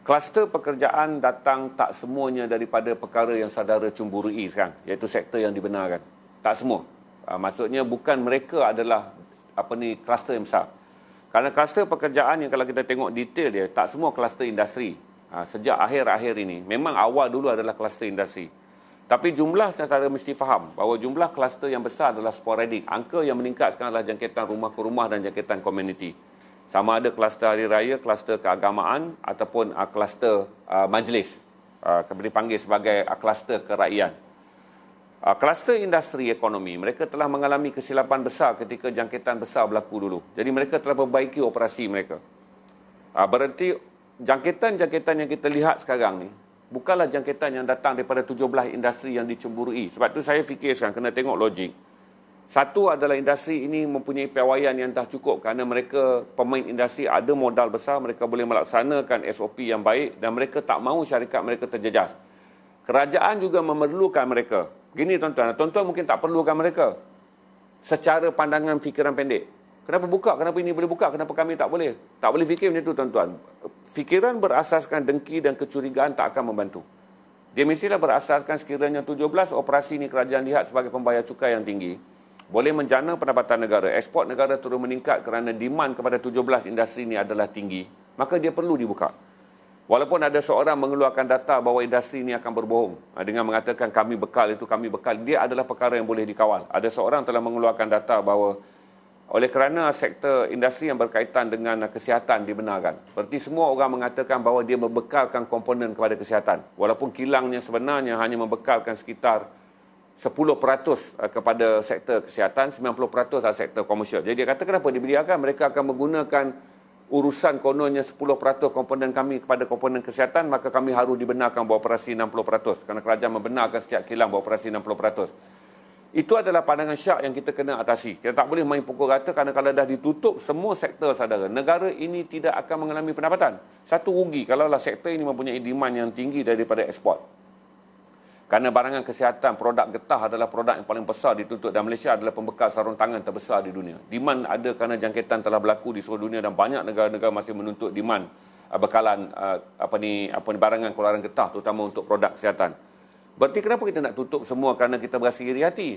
Kluster pekerjaan datang tak semuanya daripada perkara yang saudara cemburui sekarang, iaitu sektor yang dibenarkan. Tak semua. Maksudnya bukan mereka adalah kluster yang besar. Kerana kluster pekerjaan yang kalau kita tengok detail dia, tak semua kluster industri. Sejak akhir-akhir ini, memang awal dulu adalah kluster industri. Tapi jumlah saudara mesti faham bahawa jumlah kluster yang besar adalah sporadik. Angka yang meningkat sekarang adalah jangkitan rumah ke rumah dan jangkitan komuniti. Sama ada kluster hari raya, kluster keagamaan ataupun kluster majlis. Dipanggil sebagai kluster kerakyatan. Kluster industri ekonomi, mereka telah mengalami kesilapan besar ketika jangkitan besar berlaku dulu. Jadi mereka telah perbaiki operasi mereka. Berarti jangkitan-jangkitan yang kita lihat sekarang ni bukanlah jangkitan yang datang daripada 17 industri yang dicemburui. Sebab tu saya fikir sekarang kena tengok logik. Satu adalah industri ini mempunyai piawaian yang dah cukup kerana mereka pemain industri ada modal besar, mereka boleh melaksanakan SOP yang baik dan mereka tak mahu syarikat mereka terjejas. Kerajaan juga memerlukan mereka. Gini tuan-tuan, tuan-tuan mungkin tak perlukan mereka secara pandangan fikiran pendek. Kenapa buka? Kenapa ini boleh buka? Kenapa kami tak boleh? Tak boleh fikir macam itu tuan-tuan. Fikiran berasaskan dengki dan kecurigaan tak akan membantu. Dia mestilah berasaskan sekiranya 17 operasi ini kerajaan lihat sebagai pembayar cukai yang tinggi, boleh menjana pendapatan negara, ekspor negara turun meningkat kerana demand kepada 17 industri ini adalah tinggi, maka dia perlu dibuka. Walaupun ada seorang mengeluarkan data bahawa industri ini akan berbohong dengan mengatakan kami bekal, dia adalah perkara yang boleh dikawal. Ada seorang telah mengeluarkan data bahawa oleh kerana sektor industri yang berkaitan dengan kesihatan dibenarkan, berarti semua orang mengatakan bahawa dia membekalkan komponen kepada kesihatan. Walaupun kilangnya sebenarnya hanya membekalkan sekitar 10% kepada sektor kesihatan, 90% adalah sektor komersial. Jadi dia kata kenapa dibiarkan? Mereka akan menggunakan urusan kononnya 10% komponen kami kepada komponen kesihatan, maka kami harus dibenarkan beroperasi 60%. Kerana kerajaan membenarkan setiap kilang beroperasi 60%. Itu adalah pandangan syak yang kita kena atasi. Kita tak boleh main pukul rata kerana kalau dah ditutup semua sektor saudara, negara ini tidak akan mengalami pendapatan. Satu rugi kalaulah sektor ini mempunyai demand yang tinggi daripada ekspor. Kerana barangan kesihatan, produk getah adalah produk yang paling besar dituntut dan Malaysia adalah pembekal sarung tangan terbesar di dunia. Demand ada kerana jangkitan telah berlaku di seluruh dunia dan banyak negara-negara masih menuntut demand bekalan barangan keluaran getah terutama untuk produk kesihatan. Berarti kenapa kita nak tutup semua kerana kita berasa iri hati?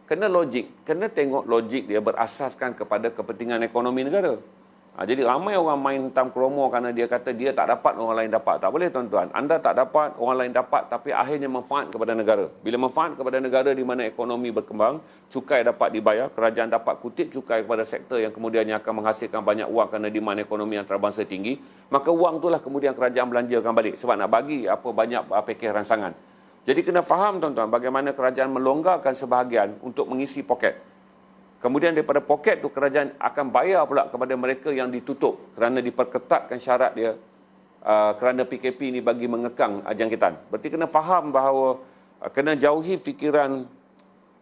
Kena logik, kena tengok logik dia berasaskan kepada kepentingan ekonomi negara. Jadi ramai orang main hitam kromo kerana dia kata dia tak dapat, orang lain dapat. Tak boleh tuan-tuan. Anda tak dapat, orang lain dapat, tapi akhirnya manfaat kepada negara. Bila manfaat kepada negara di mana ekonomi berkembang, cukai dapat dibayar, kerajaan dapat kutip cukai kepada sektor yang kemudiannya akan menghasilkan banyak wang kerana demand ekonomi antarabangsa tinggi, maka wang itulah kemudian kerajaan belanjakan balik sebab nak bagi apa banyak pakej rangsangan. Jadi kena faham tuan-tuan bagaimana kerajaan melonggarkan sebahagian untuk mengisi poket. Kemudian daripada poket tu kerajaan akan bayar pula kepada mereka yang ditutup kerana diperketatkan syarat dia kerana PKP ni bagi mengekang jangkitan. Berarti kena faham bahawa kena jauhi fikiran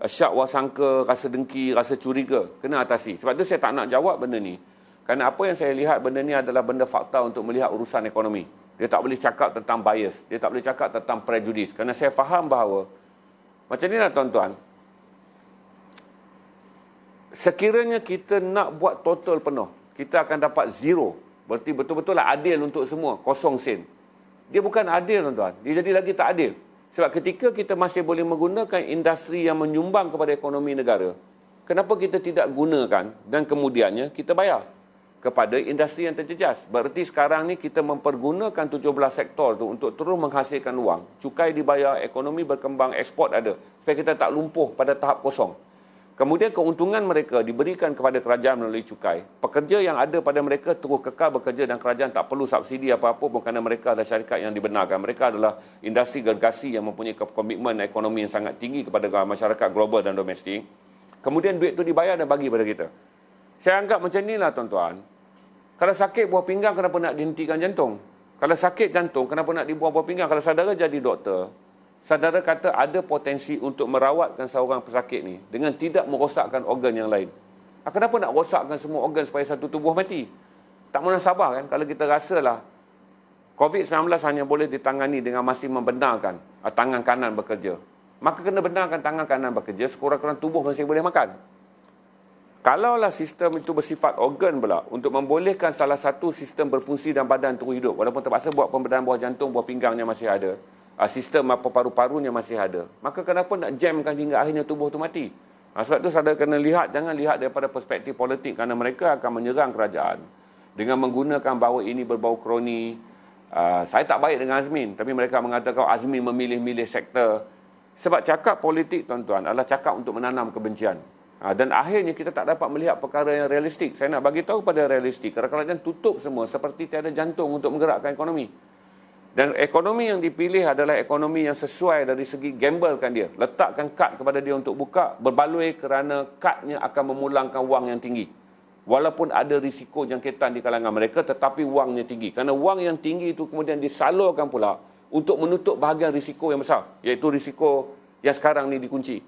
syak wasangka, rasa dengki, rasa curiga. Kena atasi. Sebab tu saya tak nak jawab benda ni. Kerana apa yang saya lihat benda ni adalah benda fakta untuk melihat urusan ekonomi. Dia tak boleh cakap tentang bias. Dia tak boleh cakap tentang prejudis. Kerana saya faham bahawa macam ni lah tuan-tuan. Sekiranya kita nak buat total penuh, kita akan dapat zero. Berarti betul-betul lah adil untuk semua, kosong sen. Dia bukan adil tuan-tuan, dia jadi lagi tak adil. Sebab ketika kita masih boleh menggunakan industri yang menyumbang kepada ekonomi negara, kenapa kita tidak gunakan dan kemudiannya kita bayar kepada industri yang terjejas? Berarti sekarang ni kita mempergunakan 17 sektor tu untuk terus menghasilkan wang. Cukai dibayar, ekonomi berkembang, ekspor ada. Supaya kita tak lumpuh pada tahap kosong. Kemudian keuntungan mereka diberikan kepada kerajaan melalui cukai. Pekerja yang ada pada mereka terus kekal bekerja dan kerajaan tak perlu subsidi apa-apa pun kerana mereka adalah syarikat yang dibenarkan. Mereka adalah industri gergasi yang mempunyai komitmen ekonomi yang sangat tinggi kepada masyarakat global dan domestik. Kemudian duit itu dibayar dan bagi pada kita. Saya anggap macam inilah tuan-tuan. Kalau sakit buah pinggang, kenapa nak dihentikan jantung? Kalau sakit jantung, kenapa nak dibuang buah pinggang? Kalau saudara jadi doktor, saudara kata ada potensi untuk merawatkan seorang pesakit ni dengan tidak merosakkan organ yang lain. Kenapa nak rosakkan semua organ supaya satu tubuh mati? Tak munasabah kan? Kalau kita rasalah COVID-19 hanya boleh ditangani dengan masih membenarkan tangan kanan bekerja. Maka kena benarkan tangan kanan bekerja, sekurang-kurang tubuh masih boleh makan. Kalaulah sistem itu bersifat organ pula untuk membolehkan salah satu sistem berfungsi dan badan terus hidup, walaupun terpaksa buat pembedahan buah jantung, buah pinggangnya masih ada, sistem paru-parunya masih ada, maka kenapa nak jamkan hingga akhirnya tubuh itu mati? Sebab itu saudara kena lihat, jangan lihat daripada perspektif politik, kerana mereka akan menyerang kerajaan dengan menggunakan bahawa ini berbau kroni. Saya tak baik dengan Azmin, tapi mereka mengatakan Azmin memilih-milih sektor. Sebab cakap politik tuan-tuan adalah cakap untuk menanam kebencian. Dan akhirnya kita tak dapat melihat perkara yang realistik. Saya nak bagi tahu pada realistik, kerana kerajaan tutup semua seperti tiada jantung untuk menggerakkan ekonomi. Dan ekonomi yang dipilih adalah ekonomi yang sesuai dari segi gamblekan dia. Letakkan kad kepada dia untuk buka, berbaloi kerana kadnya akan memulangkan wang yang tinggi. Walaupun ada risiko jangkitan di kalangan mereka, tetapi wangnya tinggi. Kerana wang yang tinggi itu kemudian disalurkan pula untuk menutup bahagian risiko yang besar. Iaitu risiko yang sekarang ni dikunci,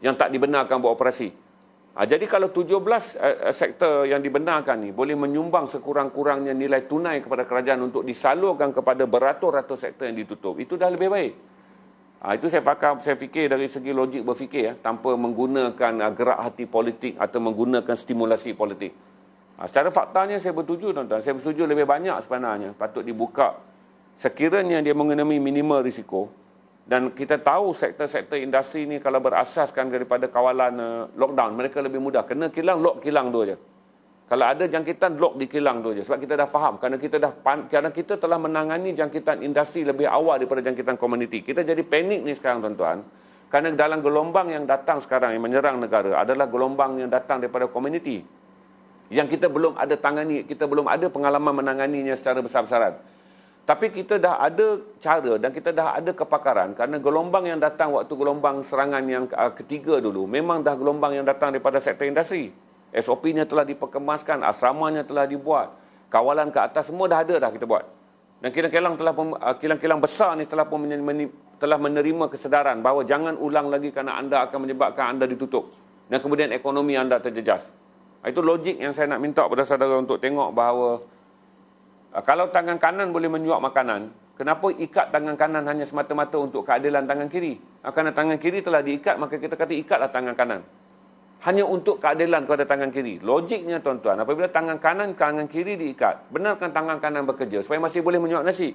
yang tak dibenarkan buat operasi. Jadi kalau 17 sektor yang dibenarkan ni boleh menyumbang sekurang-kurangnya nilai tunai kepada kerajaan untuk disalurkan kepada beratus-ratus sektor yang ditutup, itu dah lebih baik. Itu saya fikir dari segi logik berfikir, tanpa menggunakan gerak hati politik atau menggunakan stimulasi politik. Secara faktanya saya bersetuju tuan-tuan, saya bersetuju lebih banyak sebenarnya patut dibuka sekiranya dia mengenai minimal risiko. Dan kita tahu sektor-sektor industri ni kalau berasaskan daripada kawalan lockdown, mereka lebih mudah. Kena kilang, lock kilang tu je. Kalau ada jangkitan, lock di kilang tu je. Sebab kita dah faham. Kerana kita telah menangani jangkitan industri lebih awal daripada jangkitan komuniti. Kita jadi panik ni sekarang tuan-tuan. Kerana dalam gelombang yang datang sekarang yang menyerang negara adalah gelombang yang datang daripada komuniti. Yang kita belum ada tangani, kita belum ada pengalaman menanganinya secara besar-besaran. Tapi kita dah ada cara dan kita dah ada kepakaran kerana gelombang yang datang waktu gelombang serangan yang ketiga dulu memang dah gelombang yang datang daripada sektor industri. SOP-nya telah diperkemaskan, asramanya telah dibuat, kawalan ke atas semua dah ada dah kita buat. Dan kilang-kilang besar ni telah menerima kesedaran bahawa jangan ulang lagi kerana anda akan menyebabkan anda ditutup dan kemudian ekonomi anda terjejas. Itu logik yang saya nak minta pada saudara untuk tengok bahawa kalau tangan kanan boleh menyuap makanan, kenapa ikat tangan kanan hanya semata-mata untuk keadilan tangan kiri? Kerana tangan kiri telah diikat, maka kita kata ikatlah tangan kanan. Hanya untuk keadilan kepada tangan kiri. Logiknya tuan-tuan, apabila tangan kiri diikat, benarkan tangan kanan bekerja supaya masih boleh menyuap nasi.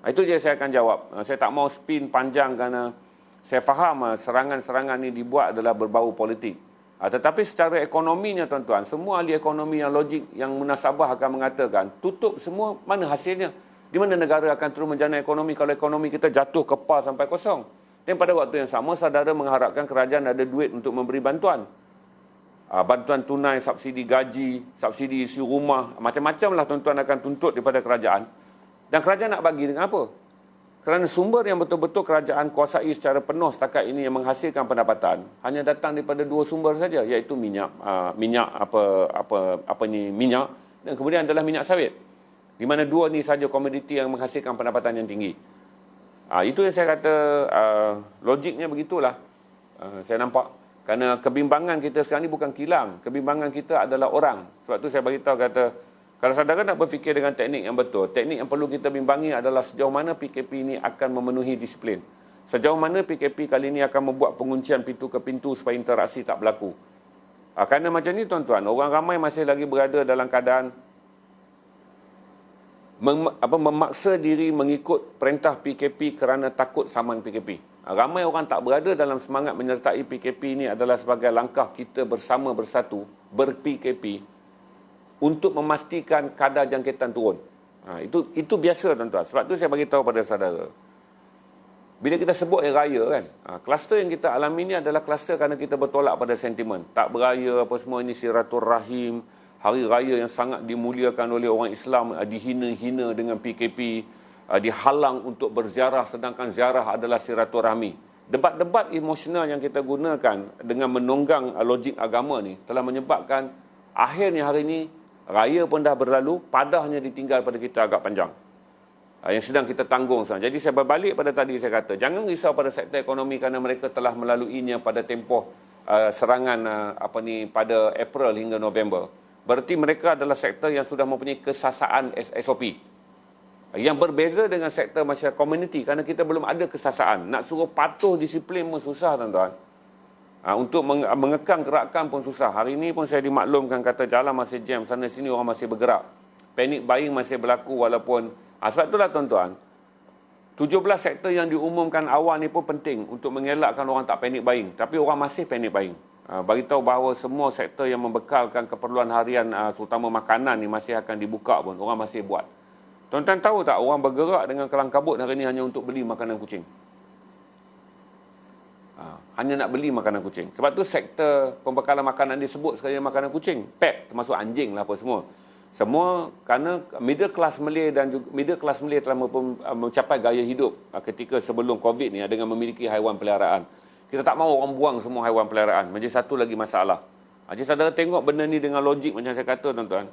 Itu je saya akan jawab. Saya tak mau spin panjang kerana saya faham serangan-serangan ini dibuat adalah berbau politik. Tetapi secara ekonominya tuan-tuan, semua ahli ekonomi yang logik, yang munasabah akan mengatakan, tutup semua, mana hasilnya? Di mana negara akan terus menjana ekonomi kalau ekonomi kita jatuh kepar sampai kosong? Dan pada waktu yang sama, saudara mengharapkan kerajaan ada duit untuk memberi bantuan. Bantuan tunai, subsidi gaji, subsidi isi rumah, macam-macam lah tuan-tuan akan tuntut daripada kerajaan. Dan kerajaan nak bagi dengan apa? Kerana sumber yang betul-betul kerajaan kuasai secara penuh setakat ini yang menghasilkan pendapatan hanya datang daripada dua sumber saja, iaitu minyak minyak dan kemudian adalah minyak sawit. Di mana dua ni saja komoditi yang menghasilkan pendapatan yang tinggi. Itu yang saya kata logiknya begitulah. Saya nampak kerana kebimbangan kita sekarang ni bukan kilang, kebimbangan kita adalah orang. Sebab tu saya beritahu kata, kalau saudara nak berfikir dengan teknik yang betul, teknik yang perlu kita bimbangi adalah sejauh mana PKP ini akan memenuhi disiplin. Sejauh mana PKP kali ini akan membuat penguncian pintu ke pintu supaya interaksi tak berlaku. Kerana macam ni tuan-tuan, orang ramai masih lagi berada dalam keadaan memaksa diri mengikut perintah PKP kerana takut saman PKP. Ramai orang tak berada dalam semangat menyertai PKP ini adalah sebagai langkah kita bersama bersatu ber-PKP untuk memastikan kadar jangkitan turun. Itu biasa tuan-tuan. Sebab tu saya bagi tahu pada saudara. Bila kita sebut hari raya kan, kluster yang kita alami ni adalah kluster kerana kita bertolak pada sentimen. Tak beraya apa semua ini silaturahim, hari raya yang sangat dimuliakan oleh orang Islam dihina-hina dengan PKP, dihalang untuk berziarah sedangkan ziarah adalah silaturahmi. Debat-debat emosional yang kita gunakan dengan menunggang logik agama ni telah menyebabkan akhirnya hari ini raya pun dah berlalu, padahnya ditinggal pada kita agak panjang. Yang sedang kita tanggung sekarang. Jadi saya berbalik pada tadi saya kata, jangan risau pada sektor ekonomi kerana mereka telah melaluinya pada tempoh serangan pada April hingga November. Berarti mereka adalah sektor yang sudah mempunyai kesasaan SOP. Yang berbeza dengan sektor masyarakat komuniti kerana kita belum ada kesasaan. Nak suruh patuh disiplin pun susah tuan-tuan. Untuk mengekang gerakan pun susah. Hari ini pun saya dimaklumkan kata jalan masih jam, sana sini orang masih bergerak. Panic buying masih berlaku walaupun sebab itulah tuan-tuan, 17 sektor yang diumumkan awal ni pun penting untuk mengelakkan orang tak panic buying. Tapi orang masih panic buying. Bagi tahu bahawa semua sektor yang membekalkan keperluan harian terutama makanan ni masih akan dibuka pun orang masih buat. Tuan-tuan tahu tak orang bergerak dengan kelang kabut hari ini hanya untuk beli makanan kucing. Hanya nak beli makanan kucing. Sebab tu sektor pembekalan makanan disebut sekali makanan kucing. Pet, termasuk anjing lah apa semua. Semua kerana middle class Malay dan juga middle class Malay telah mencapai gaya hidup ketika sebelum COVID ni dengan memiliki haiwan peliharaan. Kita tak mahu orang buang semua haiwan peliharaan. Menjadi satu lagi masalah. Jadi saudara tengok benda ni dengan logik macam saya kata tuan-tuan.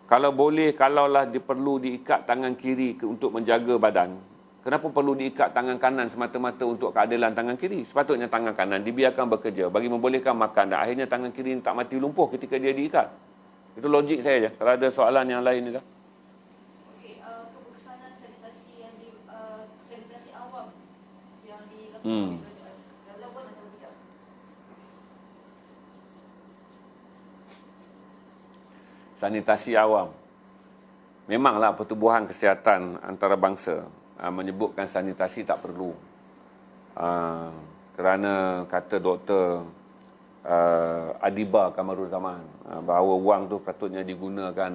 Kalau boleh, kalaulah perlu diikat tangan kiri untuk menjaga badan. Kenapa perlu diikat tangan kanan semata-mata untuk keadilan tangan kiri? Sepatutnya tangan kanan dibiarkan bekerja bagi membolehkan makan dan akhirnya tangan kiri tak mati lumpuh ketika dia diikat. Itu logik saya je. Kalau ada soalan yang lain ni dah. Okey, keberkesanan sanitasi yang sanitasi awam yang dilakukan relevan atau tidak? Sanitasi awam. Memanglah pertubuhan kesihatan antarabangsa menyebutkan sanitasi tak perlu. Kerana kata Dr. Adiba Kamarul Zaman bahawa wang tu patutnya digunakan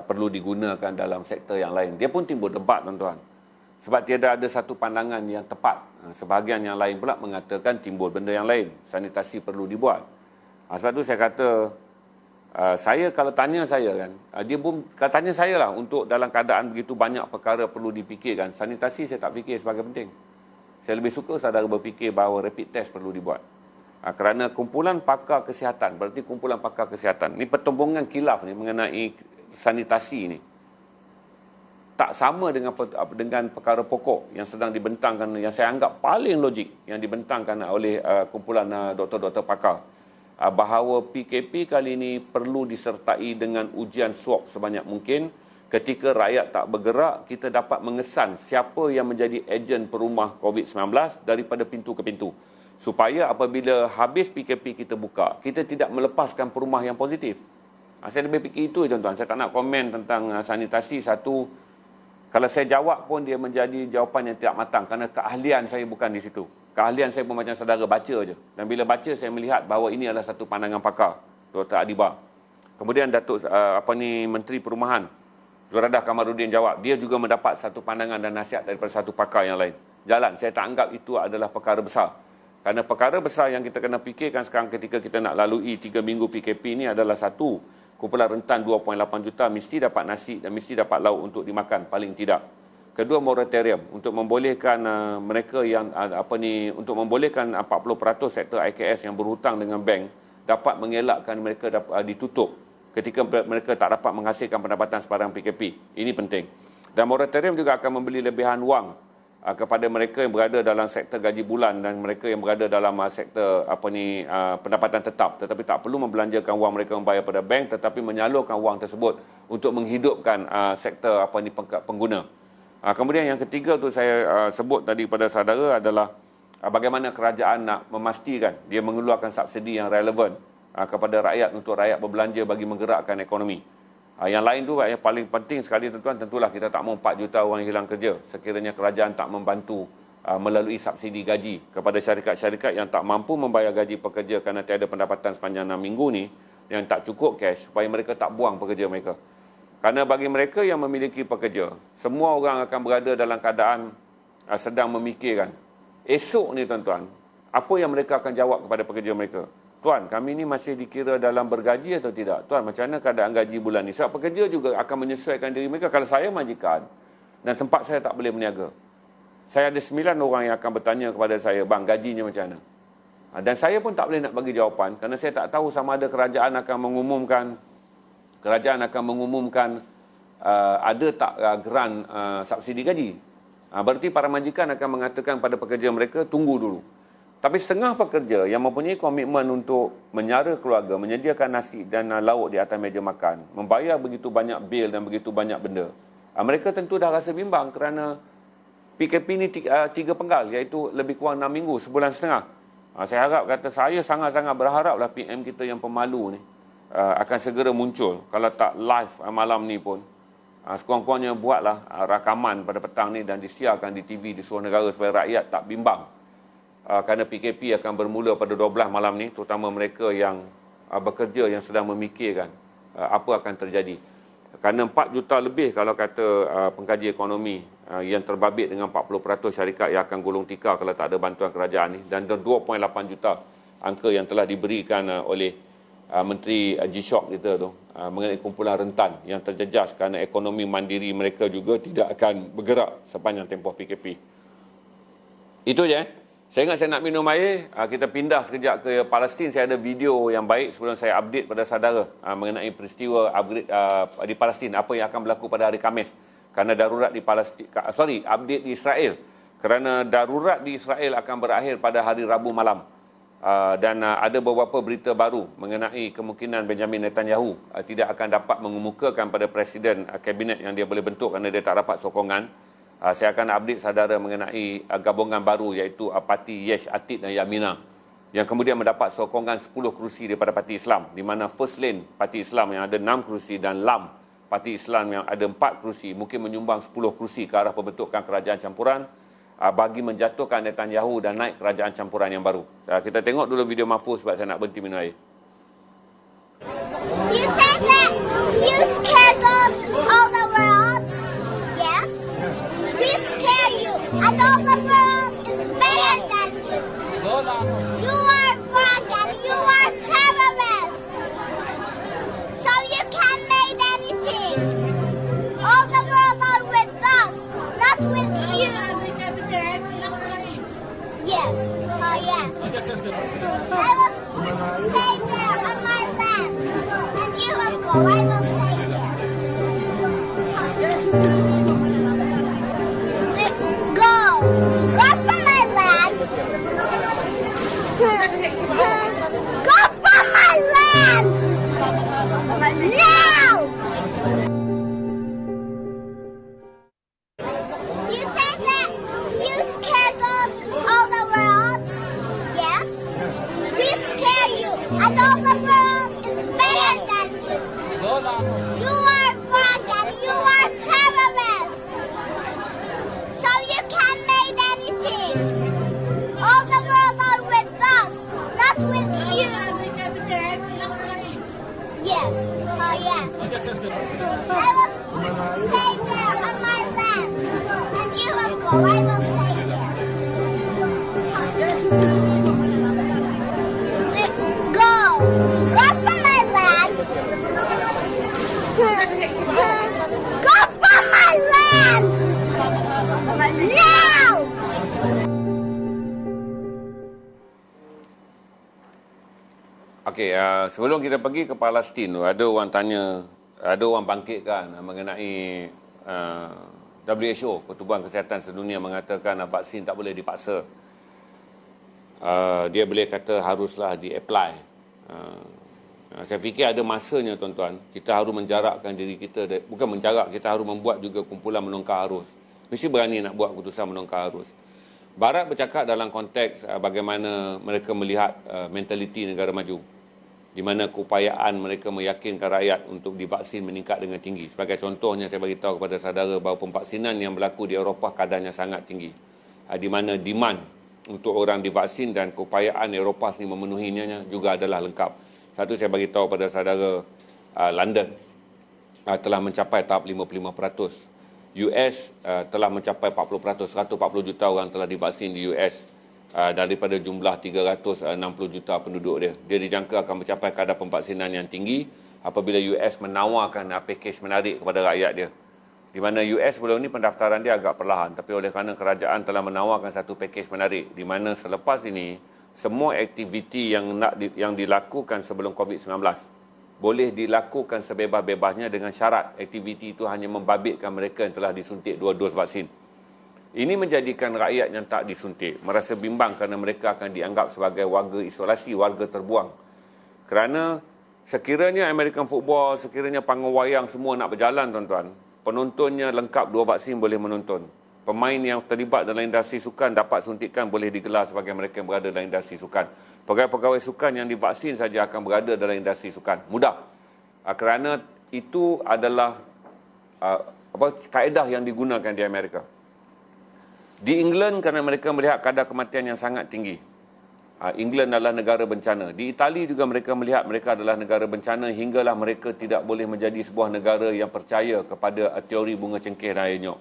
perlu digunakan dalam sektor yang lain. Dia pun timbul debat tuan-tuan. Sebab tiada ada satu pandangan yang tepat. Sebahagian yang lain pula mengatakan timbul benda yang lain. Sanitasi perlu dibuat. Sebab tu saya kata saya kalau tanya saya kan, dia pun kalau tanya saya lah untuk dalam keadaan begitu banyak perkara perlu dipikirkan, sanitasi saya tak fikir sebagai penting. Saya lebih suka saudara berfikir bahawa rapid test perlu dibuat. Kerana kumpulan pakar kesihatan, berarti kumpulan pakar kesihatan. Ni pertumbungan khilaf ni mengenai sanitasi ni. Tak sama dengan perkara pokok yang sedang dibentangkan, yang saya anggap paling logik, yang dibentangkan oleh kumpulan doktor-doktor pakar. Bahawa PKP kali ini perlu disertai dengan ujian swab sebanyak mungkin. Ketika rakyat tak bergerak, kita dapat mengesan siapa yang menjadi ejen perumah COVID-19 daripada pintu ke pintu. Supaya apabila habis PKP kita buka, kita tidak melepaskan perumah yang positif. Saya lebih fikir itu tuan-tuan. Saya tak nak komen tentang sanitasi satu. Kalau saya jawab pun dia menjadi jawapan yang tidak matang kerana keahlian saya bukan di situ. Keahlian saya pun macam saudara baca je. Dan bila baca saya melihat bahawa ini adalah satu pandangan pakar, Dr. Adiba. Kemudian Datuk Menteri Perumahan Zuradah Kamarudin jawab, dia juga mendapat satu pandangan dan nasihat daripada satu pakar yang lain. Jalan, saya tak anggap itu adalah perkara besar. Kerana perkara besar yang kita kena fikirkan sekarang ketika kita nak lalui 3 minggu PKP ini adalah satu, kumpulan rentan 2.8 juta mesti dapat nasi dan mesti dapat lauk untuk dimakan paling tidak. Kedua, moratorium untuk membolehkan mereka yang untuk membolehkan 40% sektor IKS yang berhutang dengan bank dapat mengelakkan mereka ditutup ketika mereka tak dapat menghasilkan pendapatan sebarang PKP. Ini penting. Dan moratorium juga akan membeli lebihan wang kepada mereka yang berada dalam sektor gaji bulan dan mereka yang berada dalam sektor pendapatan tetap, tetapi tak perlu membelanjakan wang mereka membayar pada bank, tetapi menyalurkan wang tersebut untuk menghidupkan sektor pengguna. Kemudian yang ketiga tu saya sebut tadi pada saudara adalah bagaimana kerajaan nak memastikan dia mengeluarkan subsidi yang relevan kepada rakyat untuk rakyat berbelanja bagi menggerakkan ekonomi. Yang lain tu yang paling penting sekali tuan-tuan, tentulah kita tak mahu 4 juta orang hilang kerja sekiranya kerajaan tak membantu melalui subsidi gaji kepada syarikat-syarikat yang tak mampu membayar gaji pekerja kerana tiada pendapatan sepanjang 6 minggu ni, yang tak cukup cash, supaya mereka tak buang pekerja mereka. Kerana bagi mereka yang memiliki pekerja, semua orang akan berada dalam keadaan sedang memikirkan esok ni tuan-tuan, apa yang mereka akan jawab kepada pekerja mereka. Tuan, kami ni masih dikira dalam bergaji atau tidak? Tuan, macam mana keadaan gaji bulan ni? Sebab pekerja juga akan menyesuaikan diri mereka. Kalau saya majikan dan tempat saya tak boleh berniaga, saya ada 9 orang yang akan bertanya kepada saya, bang, gajinya macam mana? Dan saya pun tak boleh nak bagi jawapan kerana saya tak tahu sama ada kerajaan akan mengumumkan ada tak geran subsidi gaji. Berarti para majikan akan mengatakan pada pekerja mereka, tunggu dulu. Tapi setengah pekerja yang mempunyai komitmen untuk menyara keluarga, menyediakan nasi dan lauk di atas meja makan, membayar begitu banyak bil dan begitu banyak benda, mereka tentu dah rasa bimbang kerana PKP ni 3 penggal, iaitu lebih kurang 6 minggu, sebulan setengah. Saya harap, saya sangat-sangat berharaplah PM kita yang pemalu ni akan segera muncul. Kalau tak live malam ni pun, sekurang-kurangnya buatlah rakaman pada petang ni dan disiarkan di TV di seluruh negara supaya rakyat tak bimbang. Kerana PKP akan bermula pada 12 malam ni, terutama mereka yang bekerja yang sedang memikirkan apa akan terjadi. Kerana 4 juta lebih kalau kata pengkaji ekonomi yang terbabit dengan 40% syarikat yang akan gulung tikar kalau tak ada bantuan kerajaan ni, dan 2.8 juta angka yang telah diberikan oleh Menteri G-Shock kita tu mengenai kumpulan rentan yang terjejas kerana ekonomi mandiri mereka juga tidak akan bergerak sepanjang tempoh PKP. Itu je. Saya ingat saya nak minum air, kita pindah sekejap ke Palestin. Saya ada video yang baik sebelum saya update pada saudara mengenai peristiwa di Palestin, apa yang akan berlaku pada hari Khamis. Kerana darurat di Palestin, update di Israel. Kerana darurat di Israel akan berakhir pada hari Rabu malam. Dan ada beberapa berita baru mengenai kemungkinan Benjamin Netanyahu tidak akan dapat mengemukakan pada Presiden Kabinet yang dia boleh bentuk kerana dia tak dapat sokongan. Saya akan update saudara mengenai gabungan baru iaitu Parti Yesh Atid dan Yamina yang kemudian mendapat sokongan 10 kerusi daripada Parti Islam, di mana First Lane Parti Islam yang ada 6 kerusi dan LAM Parti Islam yang ada 4 kerusi mungkin menyumbang 10 kerusi ke arah pembentukan kerajaan campuran bagi menjatuhkan Netanyahu dan naik kerajaan campuran yang baru. Kita tengok dulu video Mahfuz sebab saya nak berhenti minum air. You said that you scared all the world. Yes. We scare you, and all the world is better than you. You are wrong and you are terrorists. So you can't make anything. All the world are with us, not with you. Yes. Oh yes. I will stay there on my land, and you will go. I will stay here. Go from my land. Go from my land now. You said that you scared all the world. Yes, we scare you, and all the world is better than you. You are wrong and you are terrorists. So you can't make anything. All the I will stay there on my land. And you will go. I will stay there. Go. Go from my land. Go from my land. Now. Okey, sebelum kita pergi ke Palestin tu, ada orang bangkitkan mengenai WHO, Pertubuhan Kesihatan Sedunia mengatakan vaksin tak boleh dipaksa. Dia boleh kata haruslah di-apply. Saya fikir ada masanya tuan-tuan, kita harus menjarakkan diri kita, bukan menjarak, kita harus membuat juga kumpulan menongkar arus. Mesti berani nak buat keputusan menongkar arus. Barat bercakap dalam konteks bagaimana mereka melihat mentaliti negara maju, di mana keupayaan mereka meyakinkan rakyat untuk divaksin meningkat dengan tinggi. Sebagai contohnya, saya beritahu kepada saudara bahawa pemvaksinan yang berlaku di Eropah kadarnya sangat tinggi, di mana demand untuk orang divaksin dan keupayaan Eropah ini memenuhinya juga adalah lengkap. Satu, saya beritahu pada saudara London telah mencapai tahap 55%. US telah mencapai 40%, 140 juta orang telah divaksin di US daripada jumlah 360 juta penduduk dia. Dia dijangka akan mencapai kadar pemvaksinan yang tinggi apabila US menawarkan pakej menarik kepada rakyat dia. Di mana US sebelum ini pendaftaran dia agak perlahan, tapi oleh kerana kerajaan telah menawarkan satu pakej menarik, di mana selepas ini semua aktiviti yang dilakukan sebelum COVID-19 boleh dilakukan sebebas-bebasnya dengan syarat aktiviti itu hanya membabitkan mereka yang telah disuntik 2 dos vaksin. Ini menjadikan rakyat yang tak disuntik merasa bimbang kerana mereka akan dianggap sebagai warga isolasi, warga terbuang. Kerana sekiranya American football, sekiranya panggung wayang semua nak berjalan tuan-tuan, penontonnya lengkap 2 vaksin boleh menonton. Pemain yang terlibat dalam industri sukan dapat suntikan boleh digelar sebagai mereka yang berada dalam industri sukan. Pegawai-pegawai sukan yang divaksin saja akan berada dalam industri sukan. Mudah. Kerana itu adalah kaedah yang digunakan di Amerika. Di England, kerana mereka melihat kadar kematian yang sangat tinggi. England adalah negara bencana. Di Itali juga mereka melihat mereka adalah negara bencana hinggalah mereka tidak boleh menjadi sebuah negara yang percaya kepada teori bunga cengkeh dan air nyok.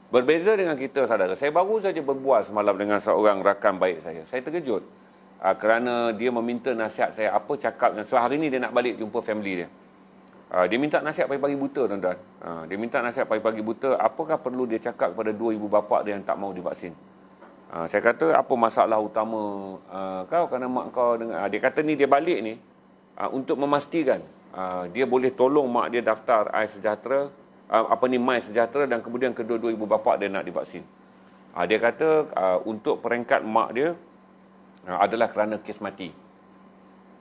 Berbeza dengan kita, saudara. Saya baru saja berbual semalam dengan seorang rakan baik saya. Saya terkejut kerana dia meminta nasihat saya apa cakapnya. So hari ini dia nak balik jumpa family dia. Dia minta nasihat pagi-pagi buta, tuan-tuan. Dia minta nasihat pagi-pagi buta, apakah perlu dia cakap kepada 2 ibu bapa dia yang tak mau divaksin. Saya kata, apa masalah utama kau kerana mak kau dengan... Dia kata ni dia balik ni untuk memastikan dia boleh tolong mak dia daftar Air Sejahtera, My Sejahtera, dan kemudian kedua-dua ibu bapa dia nak divaksin. Dia kata untuk peringkat mak dia adalah kerana kes mati.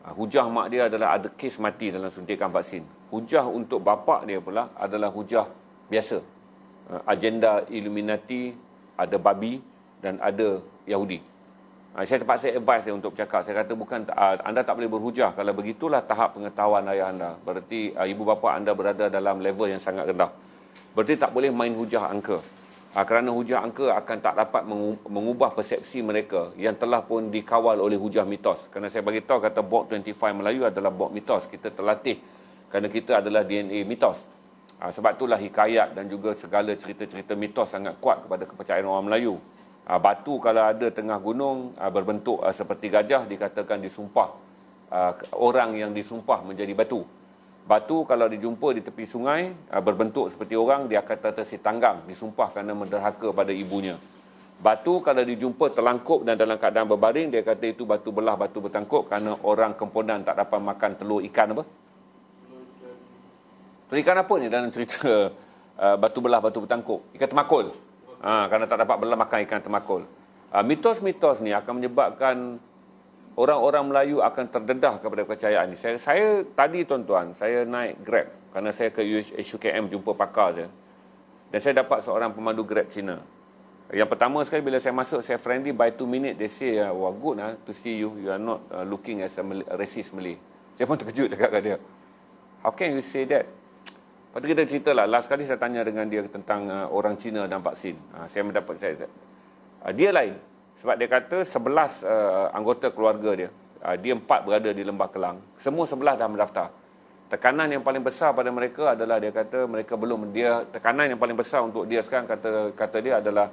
Hujah mak dia adalah ada kes mati dalam suntikan vaksin. Hujah untuk bapa dia pula adalah hujah biasa. Agenda Illuminati, ada babi dan ada Yahudi. Saya terpaksa advise dia untuk bercakap. Saya kata bukan, anda tak boleh berhujah. Kalau begitulah tahap pengetahuan ayah anda. Berarti ibu bapa anda berada dalam level yang sangat rendah. Berarti tak boleh main hujah angka. Kerana hujah angka akan tak dapat mengubah persepsi mereka yang telah pun dikawal oleh hujah mitos. Kerana saya beritahu kata Bot 25 Melayu adalah bot mitos. Kita terlatih kerana kita adalah DNA mitos. Sebab itulah hikayat dan juga segala cerita-cerita mitos sangat kuat kepada kepercayaan orang Melayu. Batu kalau ada tengah gunung berbentuk seperti gajah, dikatakan disumpah. Orang yang disumpah menjadi batu. Batu kalau dijumpa di tepi sungai berbentuk seperti orang, dia akan kata si tanggang, disumpah kerana menderhaka pada ibunya. Batu kalau dijumpa terlangkup dan dalam keadaan berbaring, dia kata itu batu belah, batu bertangkup, kerana orang Kemponan tak dapat makan telur ikan apa? Telur ikan apa ni dalam cerita batu belah, batu bertangkup? Ikan temakul. Kerana tak dapat belah makan ikan temakul. Mitos-mitos ni akan menyebabkan orang-orang Melayu akan terdedah kepada kepercayaan ni. Saya tadi tuan-tuan, saya naik Grab kerana saya ke SUKM jumpa pakar saya. Dan saya dapat seorang pemandu Grab Cina. Yang pertama sekali bila saya masuk, saya friendly, by 2 minutes they say, "Wah, good to see you. You are not looking as a racist Malay." Saya pun terkejut cakap kat dia. "How can you say that?" Lepas tu kita cerita lah. Last kali saya tanya dengan dia tentang orang Cina dan vaksin. Saya mendapat dia lain. Sebab dia kata 11 anggota keluarga dia, dia 4 berada di Lembah Kelang. Semua 11 dah mendaftar. Tekanan yang paling besar pada mereka adalah dia kata mereka belum tekanan yang paling besar untuk dia sekarang kata dia adalah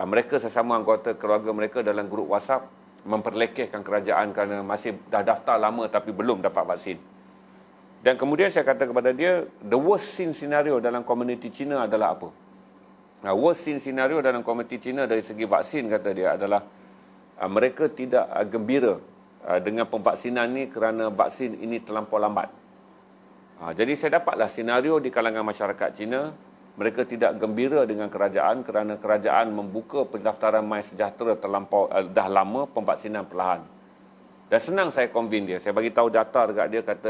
mereka sesama anggota keluarga mereka dalam grup WhatsApp memperlekehkan kerajaan kerana masih dah daftar lama tapi belum dapat vaksin. Dan kemudian saya kata kepada dia, the worst scene scenario dalam komuniti Cina adalah apa? Worst scene scenario dalam komuniti Cina dari segi vaksin, kata dia, adalah mereka tidak gembira dengan pemvaksinan ni kerana vaksin ini terlampau lambat. Jadi saya dapatlah senario di kalangan masyarakat Cina, mereka tidak gembira dengan kerajaan kerana kerajaan membuka pendaftaran MySejahtera terlampau dah lama, pemvaksinan perlahan. Dan senang saya convince dia. Saya bagi tahu data dekat dia, kata